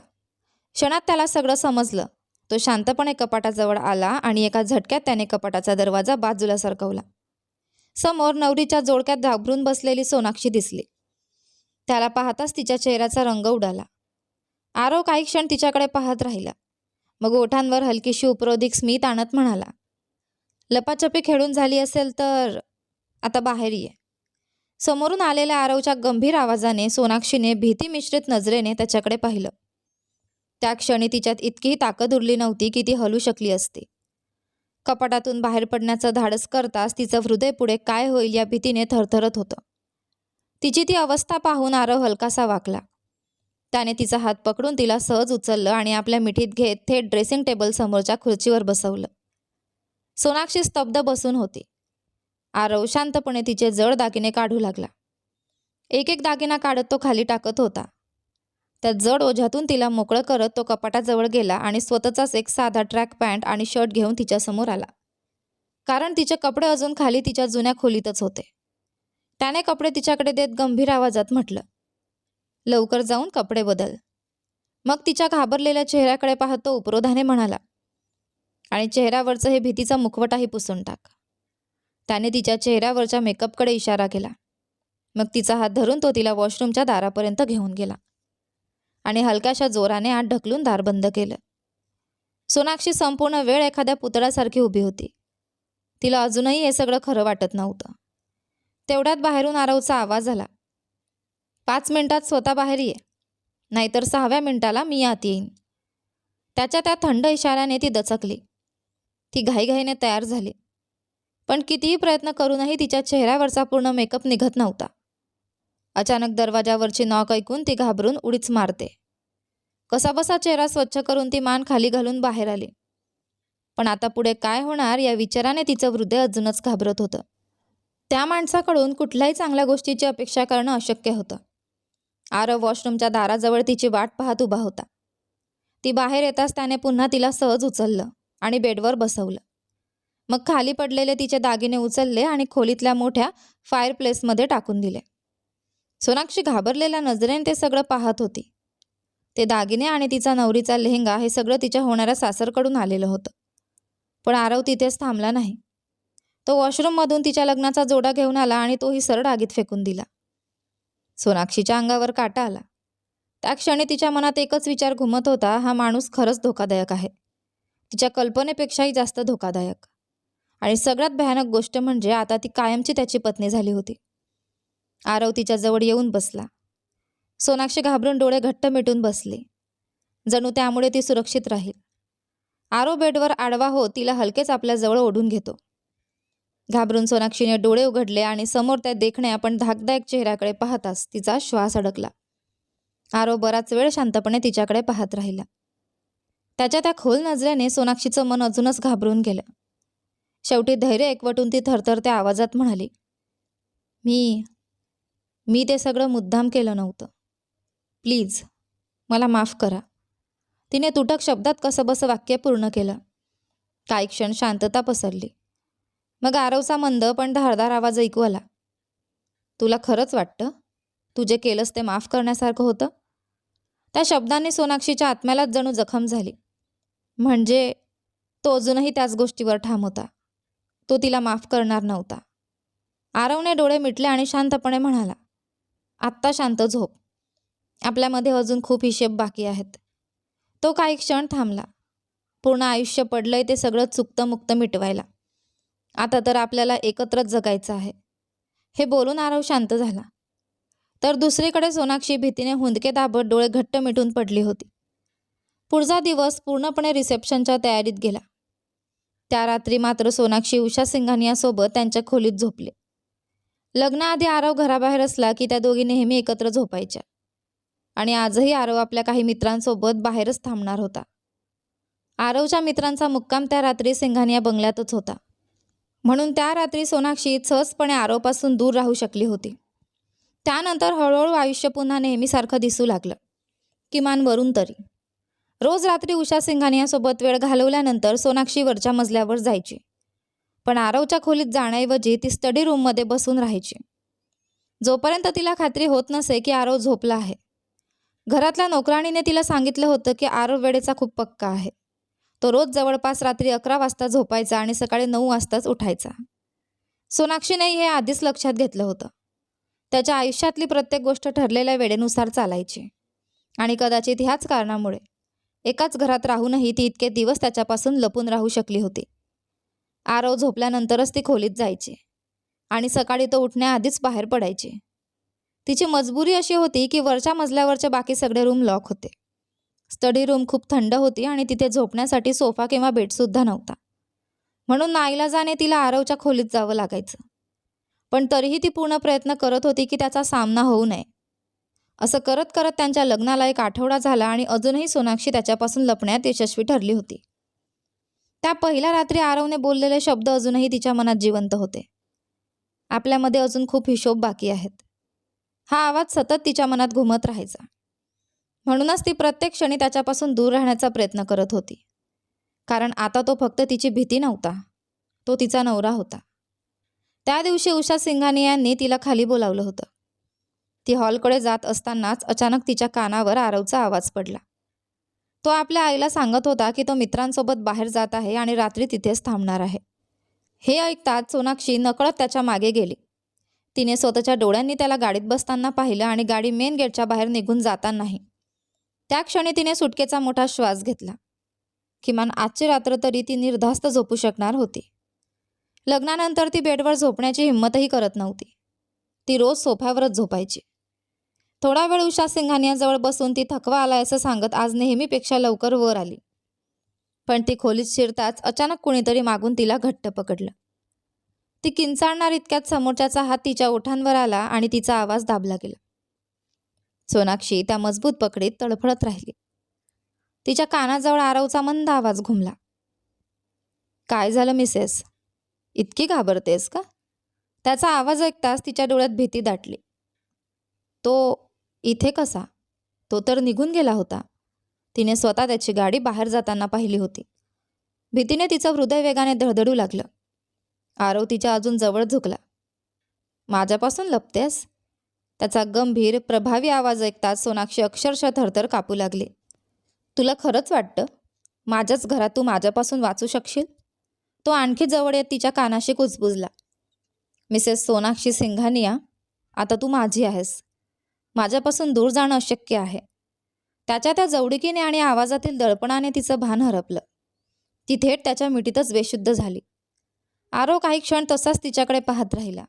क्षणात त्याला सगळं समजलं. तो शांतपणे कपाटाजवळ आला आणि एका झटक्यात त्याने कपाटाचा दरवाजा बाजूला सरकवला. समोर नवरीच्या जोडक्यात घाबरून बसलेली सोनाक्षी दिसली. त्याला पाहताच तिच्या चेहऱ्याचा रंग उडाला. आरव काही क्षण तिच्याकडे पाहत राहिला. मग ओठांवर हलकीशी उपरोधिक स्मित आणत म्हणाला, "लपाछपी खेळून झाली असेल तर आता बाहेर ये." समोरून आलेल्या आरवच्या गंभीर आवाजाने सोनाक्षीने भीती मिश्रित नजरेने त्याच्याकडे पाहिलं. त्या क्षणी तिच्यात इतकीही ताकद उरली नव्हती की ती हलू शकली असती. कपाटातून बाहेर पडण्याचं धाडस करताच तिचं हृदय पुढे काय होईल या भीतीने थरथरत होतं. तिची ती अवस्था पाहून आरव हलकासा वाकला. त्याने तिचा हात पकडून तिला सहज उचललं आणि आपल्या मिठीत घेत थेट ड्रेसिंग टेबल समोरच्या खुर्चीवर बसवलं. सोनाक्षी स्तब्ध बसून होती. आरव शांतपणे तिचे जड दागिने काढू लागला. एक एक दागिना काढत तो खाली टाकत होता. त्या जड ओझ्यातून तिला मोकळं करत तो कपाटाजवळ गेला आणि स्वतःचाच एक साधा ट्रॅक पॅन्ट आणि शर्ट घेऊन तिच्यासमोर आला. कारण तिचे कपडे अजून खाली तिच्या जुन्या खोलीतच होते. त्याने कपडे तिच्याकडे देत गंभीर आवाजात म्हटलं, लवकर जाऊन कपडे बदल. मग तिच्या घाबरलेल्या चेहऱ्याकडे पाहत तो उपरोधाने म्हणाला, आणि चेहऱ्यावरचं हे भीतीचा मुखवटाही पुसून टाक. त्याने तिच्या चेहऱ्यावरच्या मेकअपकडे इशारा केला. मग तिचा हात धरून तो तिला वॉशरूमच्या दारापर्यंत घेऊन गेला आणि हलक्याशा जोराने आत ढकलून दार बंद केलं. सोनाक्षी संपूर्ण वेळ एखाद्या पुतळ्यासारखी उभी होती. तिला अजूनही हे सगळं खरं वाटत नव्हतं. तेवढ्यात बाहेरून आरवचा आवाज आला, 5 मिनिटात स्वतः बाहेर ये, नाहीतर 6व्या मिनिटाला मी आत येईन. त्याच्या त्या थंड इशाऱ्याने ती दचकली. ती घाईघाईने तयार झाली, पण कितीही प्रयत्न करूनही तिच्या चेहऱ्यावरचा पूर्ण मेकअप निघत नव्हता. अचानक दरवाजावरची नॉक ऐकून ती घाबरून उडीच मारते. कसाबसा चेहरा स्वच्छ करून ती मान खाली घालून बाहेर आली. पण आता पुढे काय होणार या विचाराने तिचं हृदय अजूनच घाबरत होतं. त्या माणसाकडून कुठल्याही चांगल्या गोष्टीची अपेक्षा करणं अशक्य होतं. आरव वॉशरूमच्या दाराजवळ तिची वाट पाहत उभा होता. ती बाहेर येताच त्याने पुन्हा तिला सहज उचललं आणि बेडवर बसवलं. मग खाली पडलेले तिचे दागिने उचलले आणि खोलीतल्या मोठ्या फायरप्लेसमध्ये टाकून दिले. सोनाक्षी घाबरलेल्या नजरेने ते सगळं पाहत होती. ते दागिने आणि तिचा नवरीचा लेहंगा हे सगळं तिच्या होणाऱ्या सासरकडून आलेलं होतं. पण आरव तिथेच थांबला नाही. तो वॉशरूममधून तिच्या लग्नाचा जोडा घेऊन आला आणि तोही सरळ आगीत फेकून दिला. सोनाक्षीच्या अंगावर काटा आला. त्या क्षणी तिच्या मनात एकच विचार घुमत होता, हा माणूस खरंच धोकादायक आहे. तिच्या कल्पनेपेक्षाही जास्त धोकादायक. आणि सगळ्यात भयानक गोष्ट म्हणजे आता ती कायमची त्याची पत्नी झाली होती. आरव तिच्या जवळ येऊन बसला. सोनाक्षी घाबरून डोळे घट्ट मिटून बसली. जणू त्यामुळे ती सुरक्षित राहील. आरव बेडवर आडवा होत तिला हलकेच आपल्या जवळ ओढून घेतो. घाबरून सोनाक्षीने डोळे उघडले आणि समोर त्या देखण्या पण धाकदायक चेहऱ्याकडे पाहताच तिचा श्वास अडकला. आरव बराच वेळ शांतपणे तिच्याकडे पाहत राहिला. त्याच्या त्या खोल नजरेने सोनाक्षीचं मन अजूनच घाबरून गेलं. शेवटी धैर्य एकवटून ती थरथरत्या आवाजात म्हणाली, मी ते सगळं मुद्दाम केलं नव्हतं. प्लीज मला माफ करा. तिने तुटक शब्दात कसंबसं वाक्य पूर्ण केलं. काही क्षण शांतता पसरली. मग आरवचा मंद पण धारदार आवाज ऐकू आला, तुला खरंच वाटतं तू जे केलंस ते माफ करण्यासारखं होतं? त्या शब्दांनी सोनाक्षीच्या आत्म्यालाच जणू जखम झाली. म्हणजे तो अजूनही त्याच गोष्टीवर ठाम होता. तो तिला माफ करणार नव्हता. आरवने डोळे मिटले आणि शांतपणे म्हणाला, आत्ता शांत झोप. आपल्यामध्ये अजून खूप हिशेब बाकी आहेत. तो काही क्षण थांबला. पूर्ण आयुष्य पडलंय ते सगळं चुकतं मुक्त मिटवायला. आता तर आपल्याला एकत्रच जगायचं आहे. हे बोलून आरव शांत झाला. तर दुसरीकडे सोनाक्षी भीतीने हुंदके दाबत डोळे घट्ट मिटून पडली होती. पुढचा दिवस पूर्णपणे रिसेप्शनच्या तयारीत गेला. त्या रात्री मात्र सोनाक्षी उषा सिंघानियासोबत त्यांच्या खोलीत झोपले. लग्नाआधी आरव घराबाहेर असला की त्या दोघी नेहमी एकत्र झोपायच्या. आणि आजही आरव आपल्या काही मित्रांसोबत बाहेरच थांबणार होता. आरवच्या मित्रांचा मुक्काम त्या रात्री सिंघानिया बंगल्यातच होता. म्हणून त्या रात्री सोनाक्षी सहजपणे आरवपासून दूर राहू शकली होती. त्यानंतर हळूहळू आयुष्य पुन्हा नेहमीसारखं दिसू लागलं, किमान वरून तरी. रोज रात्री उषा सिंघानियासोबत वेळ घालवल्यानंतर सोनाक्षी वरच्या मजल्यावर जायची. पण आरवच्या खोलीत जाण्याऐवजी ती स्टडी रूममध्ये बसून राहायची. जोपर्यंत तिला खात्री होत नसे की आरव झोपला आहे. घरातल्या नोकराणीने तिला सांगितलं होतं की आरव वेळेचा खूप पक्का आहे. तो रोज जवळपास रात्री 11 वाजता झोपायचा आणि सकाळी 9 वाजताच उठायचा. सोनाक्षीनेही हे आधीच लक्षात घेतलं होतं. त्याच्या आयुष्यातली प्रत्येक गोष्ट ठरलेल्या वेळेनुसार चालायची. आणि कदाचित ह्याच कारणामुळे एकाच घरात राहूनही ती इतके दिवस त्याच्यापासून लपून राहू शकली होती. आरव झोपल्यानंतरच ती खोलीत जायची आणि सकाळी तो उठण्याआधीच बाहेर पडायची. तिची मजबुरी अशी होती की वरच्या मजल्यावरचे बाकी सगळे रूम लॉक होते. स्टडी रूम खूप थंड होती आणि तिथे झोपण्यासाठी सोफा किंवा बेडसुद्धा नव्हता. म्हणून नाईलाजाने तिला आरवच्या खोलीत जावं लागायचं. पण तरीही ती पूर्ण प्रयत्न करत होती की त्याचा सामना होऊ नये. असं करत करत त्यांच्या लग्नाला 1 आठवडा झाला आणि अजूनही सोनाक्षी त्याच्यापासून लपण्यात यशस्वी ठरली होती. त्या पहिल्या रात्री आरवने बोललेले शब्द अजूनही तिच्या मनात जिवंत होते. आपल्यामध्ये अजून खूप हिशोब बाकी आहेत. हा आवाज सतत तिच्या मनात घुमत राहायचा. म्हणूनच ती प्रत्येक क्षणी त्याच्यापासून दूर राहण्याचा प्रयत्न करत होती. कारण आता तो फक्त तिची भीती नव्हता, तो तिचा नवरा होता. त्या दिवशी उषा सिंघानिया यांनी तिला खाली बोलावलं होतं. ती हॉलकडे जात असतानाच अचानक तिच्या कानावर आरवचा आवाज पडला. तो आपल्या आईला सांगत होता की तो मित्रांसोबत बाहेर जात आहे आणि रात्री तिथेच थांबणार आहे. हे ऐकताच सोनाक्षी नकळत त्याच्या मागे गेली. तिने स्वतःच्या डोळ्यांनी त्याला गाडीत बसताना पाहिलं आणि गाडी मेन गेटच्या बाहेर निघून जातानाही. त्या क्षणी तिने सुटकेचा मोठा श्वास घेतला. किमान आजची रात्र तरी ती निर्धास्त झोपू शकणार होती. लग्नानंतर ती बेडवर झोपण्याची हिंमतही करत नव्हती. ती रोज सोफ्यावरच झोपायची. थोडा वेळ उषा सिंघानियाजवळ बसून ती थकवा आलाय असं सांगत आज नेहमीपेक्षा लवकर वर आली. पण ती खोलीत शिरताच अचानक कुणीतरी मागून तिला घट्ट पकडलं. ती किंचाळणार इतक्यात समोरच्याचा हात तिच्या ओठांवर आला आणि तिचा आवाज दाबला गेला. सोनाक्षी त्या मजबूत पकडीत तडफडत राहिली. तिच्या कानाजवळ आरवचा मंद आवाज घुमला. काय झालं मिसेस? इतकी घाबरतेस का? त्याचा आवाज ऐकताच तिच्या डोळ्यात भीती दाटली. तो इथे कसा? तो तर निघून गेला होता. तिने स्वतः त्याची गाडी बाहेर जाताना पाहिली होती. भीतीने तिचं हृदय वेगाने धडधडू लागलं. आरव तिच्या अजून जवळ झुकला. माझ्यापासून लपतेस? त्याचा गंभीर प्रभावी आवाज ऐकताच सोनाक्षी अक्षरशः थरथर कापू लागली. तुला खरंच वाटतं माझ्याच घरात तू माझ्यापासून वाचू शकशील? तो आणखी जवळ येत तिच्या कानाशी कुजबुजला. मिसेस सोनाक्षी सिंघानिया, आता तू माझी आहेस. माझ्यापासून दूर जाणं अशक्य आहे. त्याच्या त्या जवळिकीने आणि आवाजातील दडपणाने तिचं भान हरपलं. ती थेट त्याच्या मिठीतच बेशुद्ध झाली. आरव काही क्षण तसाच तिच्याकडे पाहत राहिला.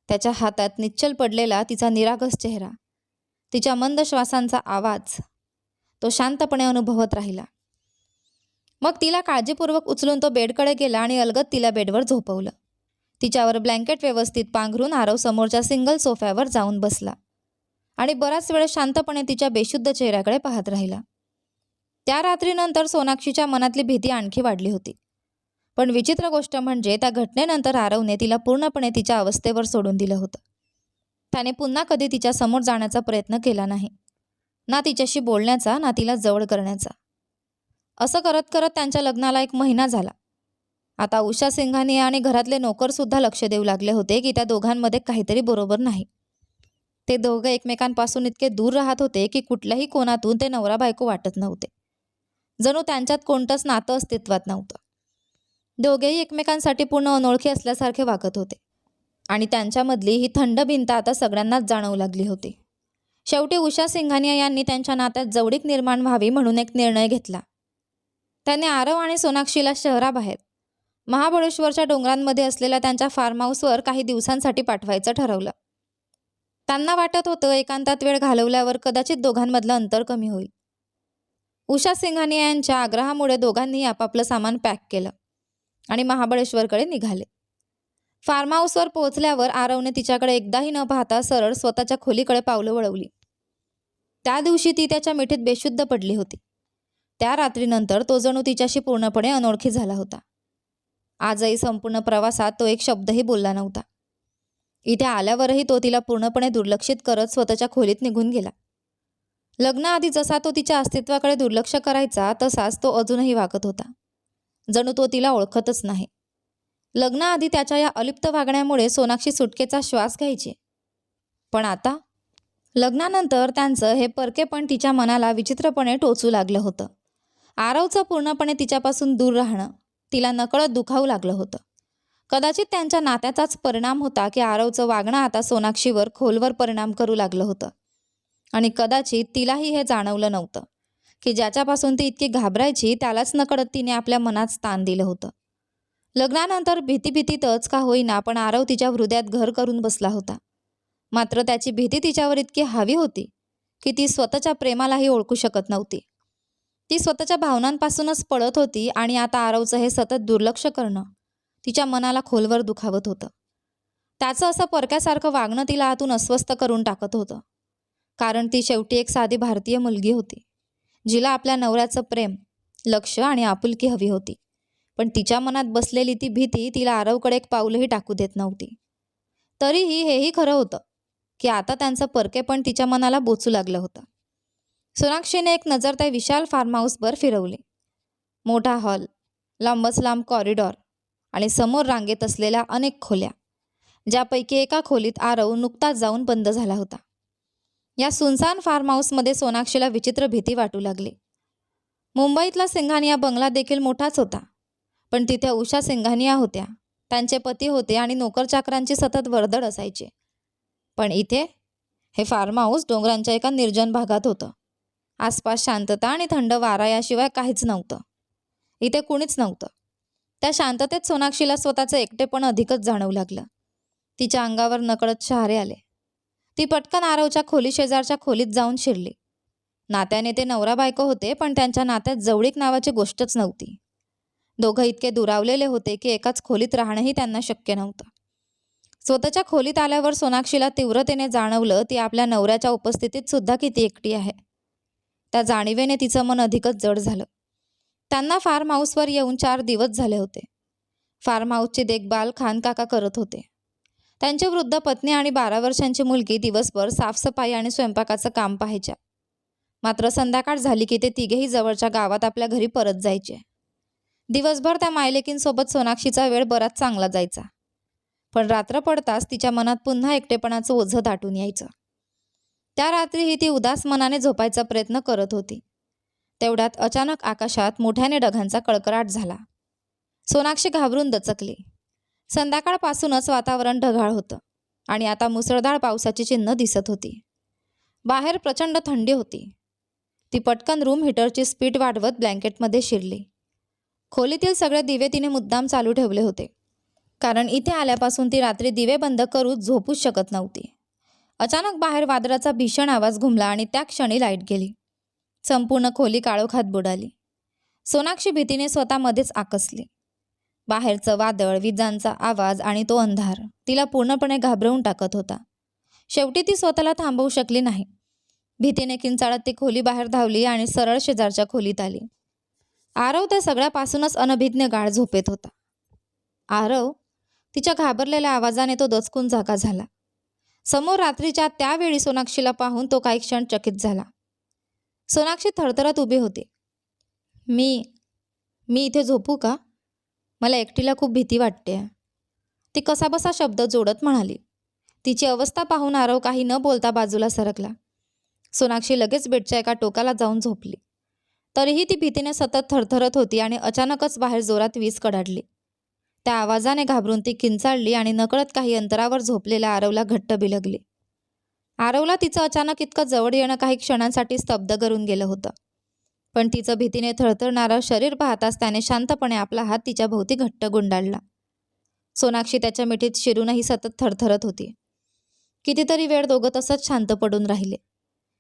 त्याच्या हातात निश्चल पडलेला तिचा निरागस चेहरा, तिच्या मंद श्वासांचा आवाज तो शांतपणे अनुभवत राहिला. मग तिला काळजीपूर्वक उचलून तो बेडकडे गेला आणि अलगद तिला बेडवर झोपवलं. तिच्यावर ब्लँकेट व्यवस्थित पांघरून आरव समोरच्या सिंगल सोफ्यावर जाऊन बसला आणि बराच वेळ शांतपणे तिच्या बेशुद्ध चेहऱ्याकडे पाहत राहिला. त्या रात्रीनंतर सोनाक्षीच्या मनातली भीती आणखी वाढली होती. पण विचित्र गोष्ट म्हणजे त्या घटनेनंतर आरवने तिला पूर्णपणे तिच्या अवस्थेवर सोडून दिलं होतं. त्याने पुन्हा कधी तिच्या समोर जाण्याचा प्रयत्न केला नाही, ना तिच्याशी बोलण्याचा ना तिला जवळ करण्याचा. असं करत करत त्यांच्या लग्नाला 1 महिना झाला. आता उषा सिंघानिया आणि घरातले नोकरसुद्धा लक्ष देऊ लागले होते की त्या दोघांमध्ये काहीतरी बरोबर नाही. ते दोघं एकमेकांपासून इतके दूर राहत होते की कुठल्याही कोणातून ते नवरा बायको वाटत नव्हते. जणू त्यांच्यात कोणतंच नातं अस्तित्वात नव्हतं. दोघेही एकमेकांसाठी पूर्ण अनोळखी असल्यासारखे वागत होते आणि त्यांच्यामधली ही थंड भिंत आता सगळ्यांनाच जाणवू लागली होती. शेवटी उषा सिंघानिया यांनी त्यांच्या नात्यात जवळीक निर्माण व्हावी म्हणून एक निर्णय घेतला. त्याने आरव आणि सोनाक्षीला शहराबाहेर महाबळेश्वरच्या डोंगरांमध्ये असलेल्या त्यांच्या फार्म हाऊसवर काही दिवसांसाठी पाठवायचं ठरवलं. त्यांना वाटत होतं एकांतात वेळ घालवल्यावर कदाचित दोघांमधलं अंतर कमी होईल. उषा सिंघानिया यांच्या आग्रहामुळे दोघांनी आपापलं सामान पॅक केलं आणि महाबळेश्वरकडे निघाले. फार्म हाऊसवर पोहोचल्यावर आरवने तिच्याकडे एकदाही न पाहता सरळ स्वतःच्या खोलीकडे पावलं वळवली. त्या दिवशी ती त्याच्या मिठीत बेशुद्ध पडली होती. त्या रात्रीनंतर तो जणू तिच्याशी पूर्णपणे अनोळखी झाला होता. आजही संपूर्ण प्रवासात तो एक शब्दही बोलला नव्हता. इथे आल्यावरही तो तिला पूर्णपणे दुर्लक्षित करत स्वतःच्या खोलीत निघून गेला. लग्नाआधी जसा तो तिच्या अस्तित्वाकडे दुर्लक्ष करायचा तसाच तो अजूनही वागत होता. जणू तो तिला ओळखतच नाही. लग्नाआधी त्याच्या या अलिप्त वागण्यामुळे सोनाक्षी सुटकेचा श्वास घ्यायची. पण आता लग्नानंतर त्यांचं हे परकेपण तिच्या मनाला विचित्रपणे टोचू लागलं होतं. आरवचं पूर्णपणे तिच्यापासून दूर राहणं तिला नकळत दुखावू लागलं होतं. कदाचित त्यांच्या नात्याचाच परिणाम होता की आरवचं वागणं आता सोनाक्षीवर खोलवर परिणाम करू लागलं होतं. आणि कदाचित तिलाही हे जाणवलं नव्हतं की ज्याच्यापासून ती इतकी घाबरायची त्यालाच नकळत तिने आपल्या मनात स्थान दिलं होतं. लग्नानंतर भीतीतच का होईना पण आरव तिच्या हृदयात घर करून बसला होता. मात्र त्याची भीती तिच्यावर इतकी हावी होती की ती स्वतःच्या प्रेमालाही ओळखू शकत नव्हती. ती स्वतःच्या भावनांपासूनच पळत होती आणि आता आरवचं हे सतत दुर्लक्ष करणं तिच्या मनाला खोलवर दुखावत होतं. त्याचं असं परक्यासारखं वागणं तिला आतून अस्वस्थ करून टाकत होतं. कारण ती शेवटी एक साधी भारतीय मुलगी होती, जिला आपल्या नवऱ्याचं प्रेम, लक्ष आणि आपुलकी हवी होती. पण तिच्या मनात बसलेली ती भीती तिला आरवकडे एक पाऊलही टाकू देत नव्हती. तरीही हेही खरं होतं की आता त्यांचं परकेपण तिच्या मनाला बोचू लागलं होतं. सोनाक्षीने एक नजर त्या विशाल फार्म हाऊसवर फिरवली. मोठा हॉल, लांबच लांब कॉरिडॉर आणि समोर रांगेत असलेल्या अनेक खोल्या, ज्यापैकी एका खोलीत आरव नुकताच जाऊन बंद झाला होता. या सुनसान फार्म हाऊसमध्ये सोनाक्षीला विचित्र भीती वाटू लागली. मुंबईतला सिंघानिया बंगला देखील मोठाच होता, पण तिथे उषा सिंघानिया होत्या, त्यांचे पती होते आणि नोकरचाकरांची सतत वर्दळ असायची. पण इथे हे फार्म हाऊस डोंगरांच्या एका निर्जन भागात होतं. आसपास शांतता आणि थंड वारा याशिवाय काहीच नव्हतं. इथे कुणीच नव्हतं. त्या शांततेत सोनाक्षीला स्वतःचं एकटेपण अधिकच जाणवू लागलं. तिच्या अंगावर नकळत शहारे आले. ती पटकन आरवच्या खोली शेजारच्या खोलीत जाऊन शिरली. नात्याने ते नवरा बायको होते, पण त्यांच्या नात्यात जवळीक नावाची गोष्टच नव्हती. दोघं इतके दुरावलेले होते की एकाच खोलीत राहणंही त्यांना शक्य नव्हतं. स्वतःच्या खोलीत आल्यावर सोनाक्षीला तीव्रतेने जाणवलं ती आपल्या नवऱ्याच्या उपस्थितीत सुद्धा किती एकटी आहे. त्या जाणीवेने तिचं मन अधिकच जड झालं. त्यांना फार्म हाऊसवर येऊन 4 दिवस झाले होते. फार्म हाऊसची देखभाल खानकाका करत होते. त्यांची वृद्ध पत्नी आणि 12 वर्षांची मुलगी दिवसभर साफसफाई आणि स्वयंपाकाचं काम पाहायच्या. मात्र संध्याकाळ झाली की ते तिघेही जवळच्या गावात आपल्या घरी परत जायचे. दिवसभर त्या मायलेकींसोबत सोनाक्षीचा वेळ बराच चांगला जायचा. पण रात्र पडताच तिच्या मनात पुन्हा एकटेपणाचं ओझं दाटून यायचं. त्या रात्रीही ती उदास मनाने झोपायचा प्रयत्न करत होती. तेवढ्यात अचानक आकाशात मोठ्याने ढगांचा कळकळाट झाला. सोनाक्षी घाबरून दचकली. संध्याकाळपासूनच वातावरण ढगाळ होतं आणि आता मुसळधार पावसाची चिन्ह दिसत होती. बाहेर प्रचंड थंडी होती. ती पटकन रूम हीटरची स्पीड वाढवत ब्लँकेटमध्ये शिरली. खोलीतील सगळे दिवे तिने मुद्दाम चालू ठेवले होते, कारण इथे आल्यापासून ती रात्री दिवे बंद करून झोपूच शकत नव्हती. अचानक बाहेर वादळाचा भीषण आवाज घुमला आणि त्या क्षणी लाईट गेली. संपूर्ण खोली काळोखात बुडाली. सोनाक्षी भीतीने स्वतःमध्येच आकसली. बाहेरचं वादळ, विजांचा आवाज आणि तो अंधार तिला पूर्णपणे घाबरवून टाकत होता. शेवटी ती स्वतःला थांबवू शकली नाही. भीतीने किंचाळत ती खोली बाहेर धावली आणि सरळ शेजारच्या खोलीत आली. आरव त्या सगळ्यापासूनच अनभिज्ञ गाढ झोपेत होता. आरव, तिच्या घाबरलेल्या आवाजाने तो दचकून जागा झाला. समोर रात्रीच्या त्यावेळी सोनाक्षीला पाहून तो काही क्षण चकित झाला. सोनाक्षी थरथरत उभी होती. मी इथे झोपू का? मला एकटीला खूप भीती वाटते. ती कसाबसा शब्द जोडत म्हणाली. तिची अवस्था पाहून आरव काही न बोलता बाजूला सरकला. सोनाक्षी लगेच बेडच्या एका टोकाला जाऊन झोपली. तरीही ती भीतीने सतत थरथरत होती आणि अचानकच बाहेर जोरात वीज कडाडली. त्या आवाजाने घाबरून ती किंचाळली आणि नकळत काही अंतरावर झोपलेल्या आरवला घट्ट बिलगली. आरवला तिचं अचानक इतकं जवळ येणं काही क्षणांसाठी स्तब्ध करून गेलं होतं. पण तिचं भीतीने थरथरणारं शरीर पाहताच त्याने शांतपणे आपला हात तिच्या भोवती घट्ट गुंडाळला. सोनाक्षी त्याच्या मिठीत शिरूनही सतत थरथरत होती. कितीतरी वेळ दोघं तसंच शांत पडून राहिले,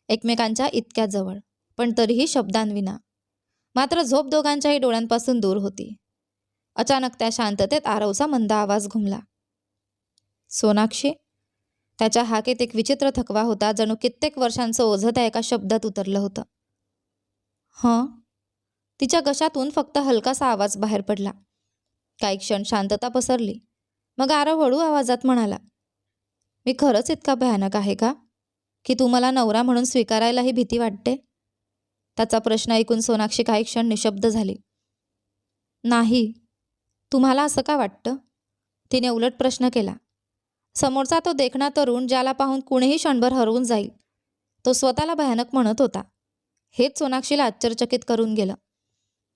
एकमेकांच्या इतक्या जवळ, पण तरीही शब्दांविना. मात्र झोप दोघांच्याही डोळ्यांपासून दूर होती. अचानक त्या शांततेत आरवचा मंद आवाज घुमला. सोनाक्षी. त्याच्या हाकेत एक विचित्र थकवा होता, जणू कित्येक वर्षांचं ओझं त्या एका शब्दात उतरलं होतं. हं. तिच्या घशातून फक्त हलकासा आवाज बाहेर पडला. काही क्षण शांतता पसरली. मग आरव हळू आवाजात म्हणाला, मी खरंच इतका भयानक आहे का, की तुम्हाला नवरा म्हणून स्वीकारायलाही भीती वाटते? त्याचा प्रश्न ऐकून सोनाक्षी काही क्षण निशब्द झाली. नाही. तुम्हाला असं का वाटतं? तिने उलट प्रश्न केला. समोरचा तो देखणा तरुण, ज्याला पाहून कुणीही क्षणभर हरवून जाईल, तो स्वतःला भयानक म्हणत होता. हेच सोनाक्षीला आश्चर्यचकित करून गेलं.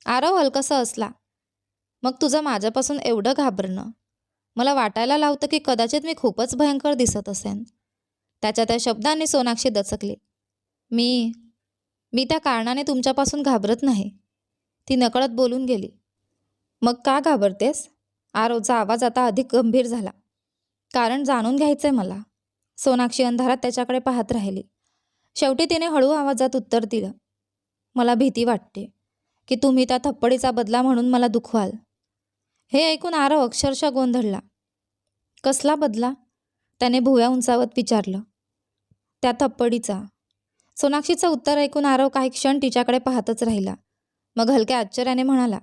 आरव हलकसा हसला. मग तुझं माझ्यापासून एवढं घाबरणं मला वाटायला लावतं की कदाचित मी खूपच भयंकर दिसत असेन. त्याच्या त्या शब्दांनी सोनाक्षी दचकली. मी त्या कारणाने तुमच्यापासून घाबरत नाही, ती नकळत बोलून गेली. मग का घाबरतेस? आरवचा आवाज आता अधिक गंभीर झाला. कारण जाणून घ्यायचंय मला. सोनाक्षी अंधारात त्याच्याकडे पाहत राहिली. शेवटी तिने हळू आवाजात उत्तर दिलं. मला भीती वाटते की तुम्ही त्या थप्पडीचा बदला म्हणून मला दुखवाल. हे ऐकून आरव अक्षरशः गोंधळला. कसला बदला? त्याने भुवया उंचावत विचारलं. त्या थप्पडीचा. सोनाक्षीचं उत्तर ऐकून आरव काही क्षण तिच्याकडे पाहतच राहिला. मग हलक्या आश्चर्याने म्हणाला,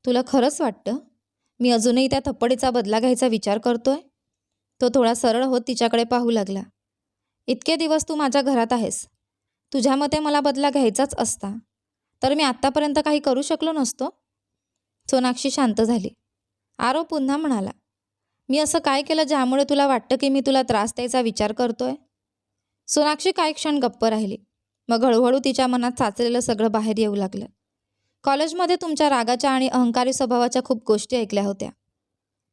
तुला खरंच वाटतं मी अजूनही त्या थप्पडीचा बदला घ्यायचा विचार करतोय? तो थोडा सरळ होत तिच्याकडे पाहू लागला. इतके दिवस तू माझ्या घरात आहेस. तुझ्या मते मला बदला घ्यायचाच असता तर मी आत्तापर्यंत काही करू शकलो नसतो? सोनाक्षी शांत झाली. आरव पुन्हा म्हणाला, मी असं काय केलं ज्यामुळे तुला वाटतं की मी तुला त्रास द्यायचा विचार करतोय? सोनाक्षी काही क्षण गप्प राहिली. मग हळूहळू तिच्या मनात साचलेलं सगळं बाहेर येऊ लागलं. कॉलेजमध्ये तुमच्या रागाच्या आणि अहंकारी स्वभावाच्या खूप गोष्टी ऐकल्या होत्या.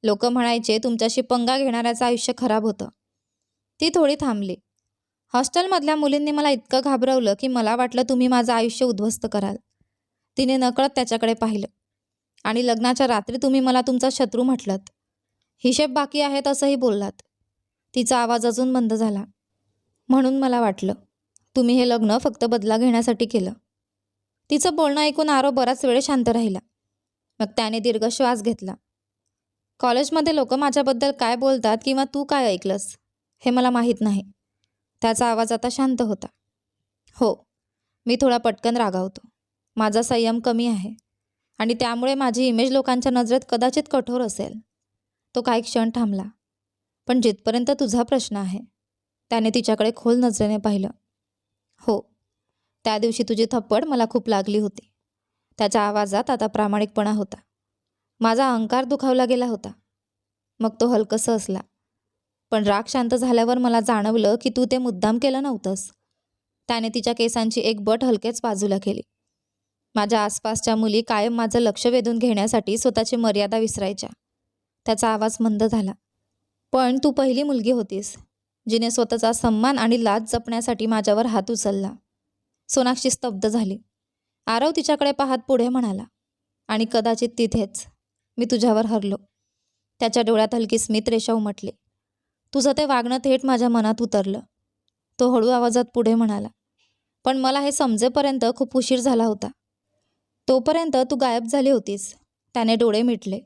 लोक म्हणायचे तुमच्याशी पंगा घेणाऱ्याचं आयुष्य खराब होतं. ती थोडी थांबली. हॉस्टेलमधल्या मुलींनी मला इतकं घाबरवलं की मला वाटलं तुम्ही माझं आयुष्य उद्ध्वस्त कराल. तिने नकळत त्याच्याकडे पाहिलं. आणि लग्नाच्या रात्री तुम्ही मला तुमचा शत्रू म्हटलात. हिशेब बाकी आहेत असंही बोललात. तिचा आवाज अजून मंद झाला. म्हणून मला वाटलं तुम्ही हे लग्न फक्त बदला घेण्यासाठी केलं. तिचं बोलणं ऐकून आरव बराच वेळ शांत राहिला. मग त्याने दीर्घ श्वास घेतला. कॉलेजमध्ये लोक माझ्याबद्दल काय बोलतात किंवा तू काय ऐकलंस हे मला माहीत नाही. त्याचा आवाज आता शांत होता. हो, मी थोडा पटकन रागावतो. माझा संयम कमी आहे आणि त्यामुळे माझी इमेज लोकांच्या नजरेत कदाचित कठोर असेल. तो काही क्षण थांबला. पण जिथपर्यंत तुझा प्रश्न आहे, त्याने तिच्याकडे खोल नजरेने पाहिलं. हो, त्या दिवशी तुझी थप्पड मला खूप लागली होती. त्याच्या आवाजात आता प्रामाणिकपणा होता. माझा अहंकार दुखावला गेला होता. मग तो हलकसा असला. पण राग शांत झाल्यावर मला जाणवलं की तू ते मुद्दाम केलं नव्हतंस. त्याने तिच्या केसांची एक बट हलकेच बाजूला केली. माझ्या आसपासच्या मुली कायम माझं लक्ष वेधून घेण्यासाठी स्वतःची मर्यादा विसरायच्या. त्याचा आवाज मंद झाला. पण तू पहिली मुलगी होतीस जिने स्वतःचा सन्मान आणि लाज जपण्यासाठी माझ्यावर हात उचलला. सोनाक्षी स्तब्ध झाली. आरव तिच्याकडे पाहत पुढे म्हणाला, आणि कदाचित तिथेच मी तुझ्यावर हरलो. त्याच्या डोळ्यात हलकी स्मित रेषा उमटली. तुझं ते वागणं थेट माझ्या मनात उतरलं. तो हळू आवाजात पुढे म्हणाला, पण मला हे समजेपर्यंत खूप उशीर झाला होता. तोपर्यंत तू गायब झाली होतीस. त्याने डोळे मिटले.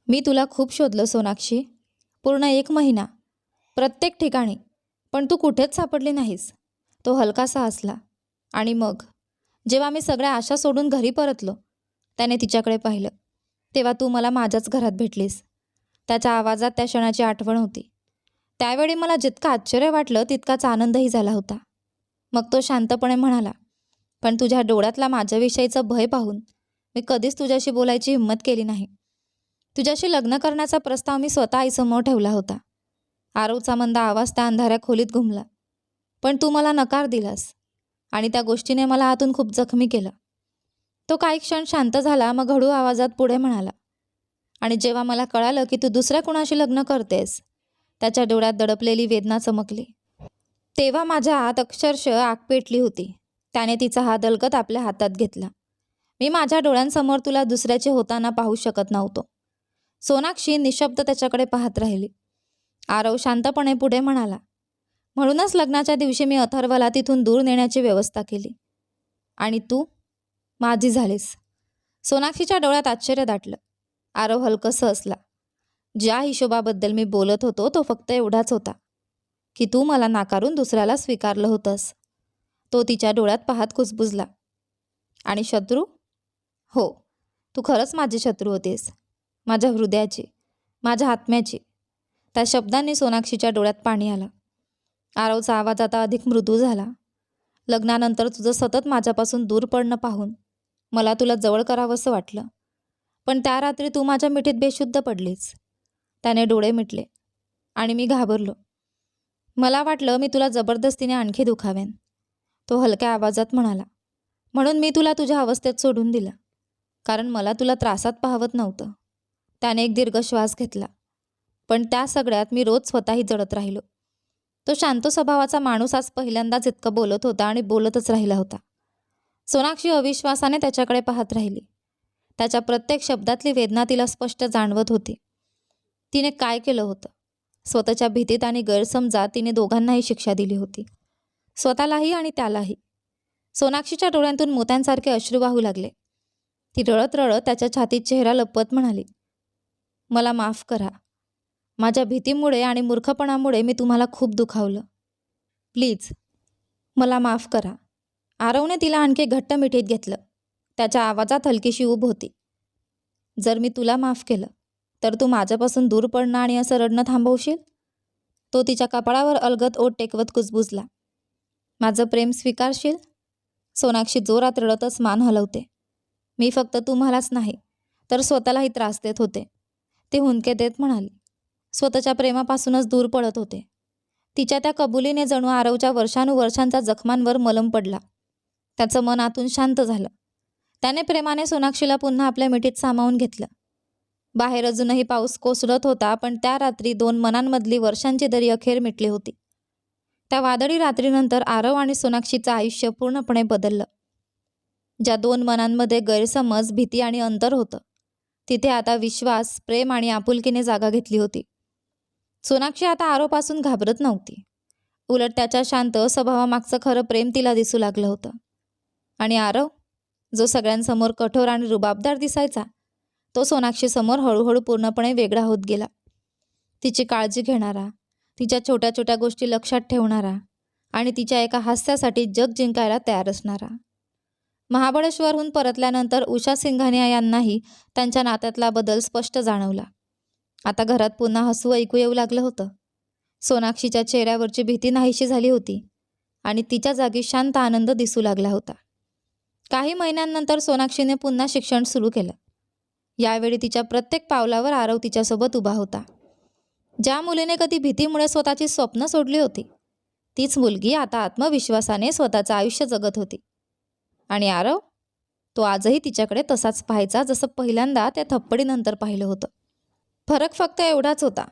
मी तुला खूप शोधलं सोनाक्षी. पूर्ण 1 महिना. प्रत्येक ठिकाणी. पण तू कुठेच सापडली नाहीस. तो हलकासा हसला. आणि मग जेव्हा मी सगळ्या आशा सोडून घरी परतलो, त्याने तिच्याकडे पाहिलं, तेव्हा तू मला माझ्याच घरात भेटलीस. त्याच्या आवाजात त्या क्षणाची आठवण होती. त्यावेळी मला जितकं आश्चर्य वाटलं तितकाच आनंदही झाला होता. मग तो शांतपणे म्हणाला, पण तुझ्या डोळ्यातला माझ्याविषयीचं भय पाहून मी कधीच तुझ्याशी बोलायची हिंमत केली नाही. तुझ्याशी लग्न करण्याचा प्रस्ताव मी स्वतः आईसमोर ठेवला होता. आरवचा मंद आवाज त्या अंधाऱ्या खोलीत घुमला. पण तू मला नकार दिलास आणि त्या गोष्टीने मला आतून खूप जखमी केलं. तो काही क्षण शांत झाला. मग हळू आवाजात पुढे म्हणाला, आणि जेव्हा मला कळालं की तू दुसऱ्या कुणाशी लग्न करतेस, त्याच्या डोळ्यात दडपलेली वेदना चमकली. तेव्हा माझ्या आत अक्षरशः आग पेटली होती. त्याने तिचा हात अलगद आपल्या हातात घेतला. मी माझ्या डोळ्यांसमोर तुला दुसऱ्याचे होताना पाहू शकत नव्हतो. सोनाक्षी निशब्द त्याच्याकडे पाहत राहिली. आरव शांतपणे पुढे म्हणाला, म्हणूनच लग्नाच्या दिवशी मी अथर्वला तिथून दूर नेण्याची व्यवस्था केली. आणि तू माझी झालीस. सोनाक्षीच्या डोळ्यात आश्चर्य दाटलं. आरव हलकसं हसला. ज्या हिशोबाबद्दल मी बोलत होतो तो फक्त एवढाच होता की तू मला नाकारून दुसऱ्याला स्वीकारलं होतंस. तो तिच्या डोळ्यात पाहत कुजबुजला. आणि शत्रू? हो, तू खरंच माझी शत्रू होतीस. माझ्या हृदयाची, माझ्या आत्म्याची. त्या शब्दांनी सोनाक्षीच्या डोळ्यात पाणी आलं. आरवचा आवाज आता अधिक मृदू झाला. लग्नानंतर तुझं सतत माझ्यापासून दूर पडणं पाहून मला तुला जवळ करावंसं वाटलं. पण त्या रात्री तू माझ्या मिठीत बेशुद्ध पडलीस. त्याने डोळे मिटले. आणि मी घाबरलो. मला वाटलं मी तुला जबरदस्तीने आणखी दुखावेन. तो हलक्या आवाजात म्हणाला, म्हणून मी तुला तुझ्या अवस्थेत सोडून दिलं. कारण मला तुला त्रासात पाहवत नव्हतं. त्याने एक दीर्घ श्वास घेतला. पण त्या सगळ्यात मी रोज स्वतःही जळत राहिलो. तो शांत स्वभावाचा माणूस आज पहिल्यांदाच इतकं बोलत होता आणि बोलतच राहिला होता. सोनाक्षी अविश्वासाने त्याच्याकडे पाहत राहिली. त्याच्या प्रत्येक शब्दातली वेदना तिला स्पष्ट जाणवत होती. तिने काय केलं होतं? स्वतःच्या भीतीत आणि गैरसमजात तिने दोघांनाही शिक्षा दिली होती, स्वतःलाही आणि त्यालाही. सोनाक्षीच्या डोळ्यांतून मोत्यांसारखे अश्रू वाहू लागले. ती रडत रडत त्याच्या छातीत चेहरा लपवत म्हणाली, मला माफ करा. माझ्या भीतीमुळे आणि मूर्खपणामुळे मी तुम्हाला खूप दुखावलं. प्लीज मला माफ करा. आरवने तिला आणखी घट्ट मिठीत घेतलं. त्याच्या आवाजात हलकीशी ऊब होती. जर मी तुला माफ केलं तर तू माझ्यापासून दूर पडणं आणि असं रडणं थांबवशील? तो तिच्या कपाळावर अलगद ओठ टेकवत कुजबुजला. माझं प्रेम स्वीकारशील? सोनाक्षी जोरात रडतच मान हलवते. मी फक्त तुम्हालाच नाही तर स्वतःलाही त्रास देत होते. ती हुंदके देत म्हणाली. स्वतःच्या प्रेमापासूनच दूर पळत होते. तिच्या त्या कबुलीने जणू आरवच्या वर्षानुवर्षांचा जखमांवर मलम पडला. त्याचं मन आतून शांत झालं. त्याने प्रेमाने सोनाक्षीला पुन्हा आपल्या मिठीत सामावून घेतलं. बाहेर अजूनही पाऊस कोसळत होता, पण त्या रात्री दोन मनांमधली वर्षांची दरी अखेर मिटली होती. त्या वादळी रात्रीनंतर आरव आणि सोनाक्षीचं आयुष्य पूर्णपणे बदललं. ज्या दोन मनांमध्ये गैरसमज, भीती आणि अंतर होतं, तिथे आता विश्वास, प्रेम आणि आपुलकीने जागा घेतली होती. सोनाक्षी आता आरवपासून घाबरत नव्हती. उलट त्याच्या शांत स्वभावामागचं खरं प्रेम तिला दिसू लागलं होतं. आणि आरव, जो सगळ्यांसमोर कठोर आणि रुबाबदार दिसायचा, तो सोनाक्षीसमोर हळूहळू पूर्णपणे वेगळा होत गेला. तिची काळजी घेणारा, तिच्या छोट्या छोट्या गोष्टी लक्षात ठेवणारा आणि तिच्या एका हास्यासाठी जग जिंकायला तयार असणारा. महाबळेश्वरहून परतल्यानंतर उषा सिंघानिया यांनाही त्यांच्या नात्यातला बदल स्पष्ट जाणवला. आता घरात पुन्हा हसू ऐकू येऊ लागलं होतं. सोनाक्षीच्या चेहऱ्यावरची भीती नाहीशी झाली होती आणि तिच्या जागी शांत आनंद दिसू लागला होता. काही महिन्यांनंतर सोनाक्षीने पुन्हा शिक्षण सुरू केलं. यावेळी तिच्या प्रत्येक पावलावर आरव तिच्यासोबत उभा होता. ज्या मुलीने कधी भीतीमुळे स्वतःची स्वप्न सोडली होती, तीच मुलगी आता आत्मविश्वासाने स्वतःचं आयुष्य जगत होती. आणि आरव, तो आजही तिच्याकडे तसाच पाहायचा जसं पहिल्यांदा त्या थप्पडीनंतर पाहिलं होतं. फरक फक्त एवढाच होता,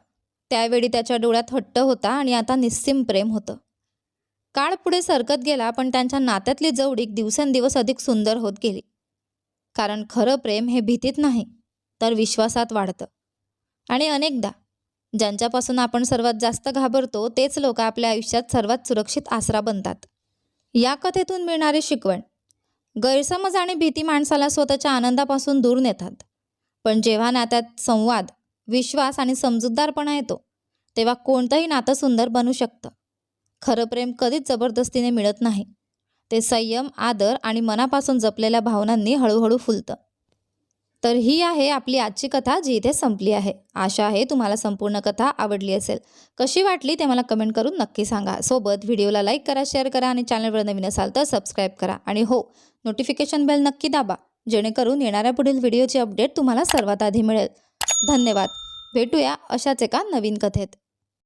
त्यावेळी त्याच्या डोळ्यात हट्ट होता आणि आता निस्सीम प्रेम होतं. काळ पुढे सरकत गेला, पण त्यांच्या नात्यातली जवळीक दिवसेंदिवस अधिक सुंदर होत गेली. कारण खरं प्रेम हे भीतीत नाही, तर विश्वासात वाढतं. आणि अनेकदा ज्यांच्यापासून आपण सर्वात जास्त घाबरतो, तेच लोक आपल्या आयुष्यात सर्वात सुरक्षित आसरा बनतात. या कथेतून मिळणारी शिकवण: गैरसमज आणि भीती माणसाला स्वतःच्या आनंदापासून दूर नेतात, पण जेव्हा नात्यात संवाद, विश्वास आणि समजूतदारपणा येतो, तेव्हा कोणतंही नातं सुंदर बनू शकतं. खरं प्रेम कधीच जबरदस्तीने मिळत नाही. ते संयम, आदर आणि मनापासून जपलेल्या भावनांनी हळूहळू फुलतं. तर ही आहे आपली आजची कथा, जी इथे संपली आहे. आशा आहे तुम्हाला संपूर्ण कथा आवडली असेल. कशी वाटली ते मला कमेंट करून नक्की सांगा. सोबत व्हिडिओला लाईक करा, शेअर करा आणि चॅनलवर नवीन असाल तर सबस्क्राईब करा. आणि हो, नोटिफिकेशन बेल नक्की दाबा, जेणेकरून येणाऱ्या पुढील व्हिडिओची अपडेट तुम्हाला सर्वात आधी मिळेल. धन्यवाद. भेटूया अशाच एका नवीन कथेत.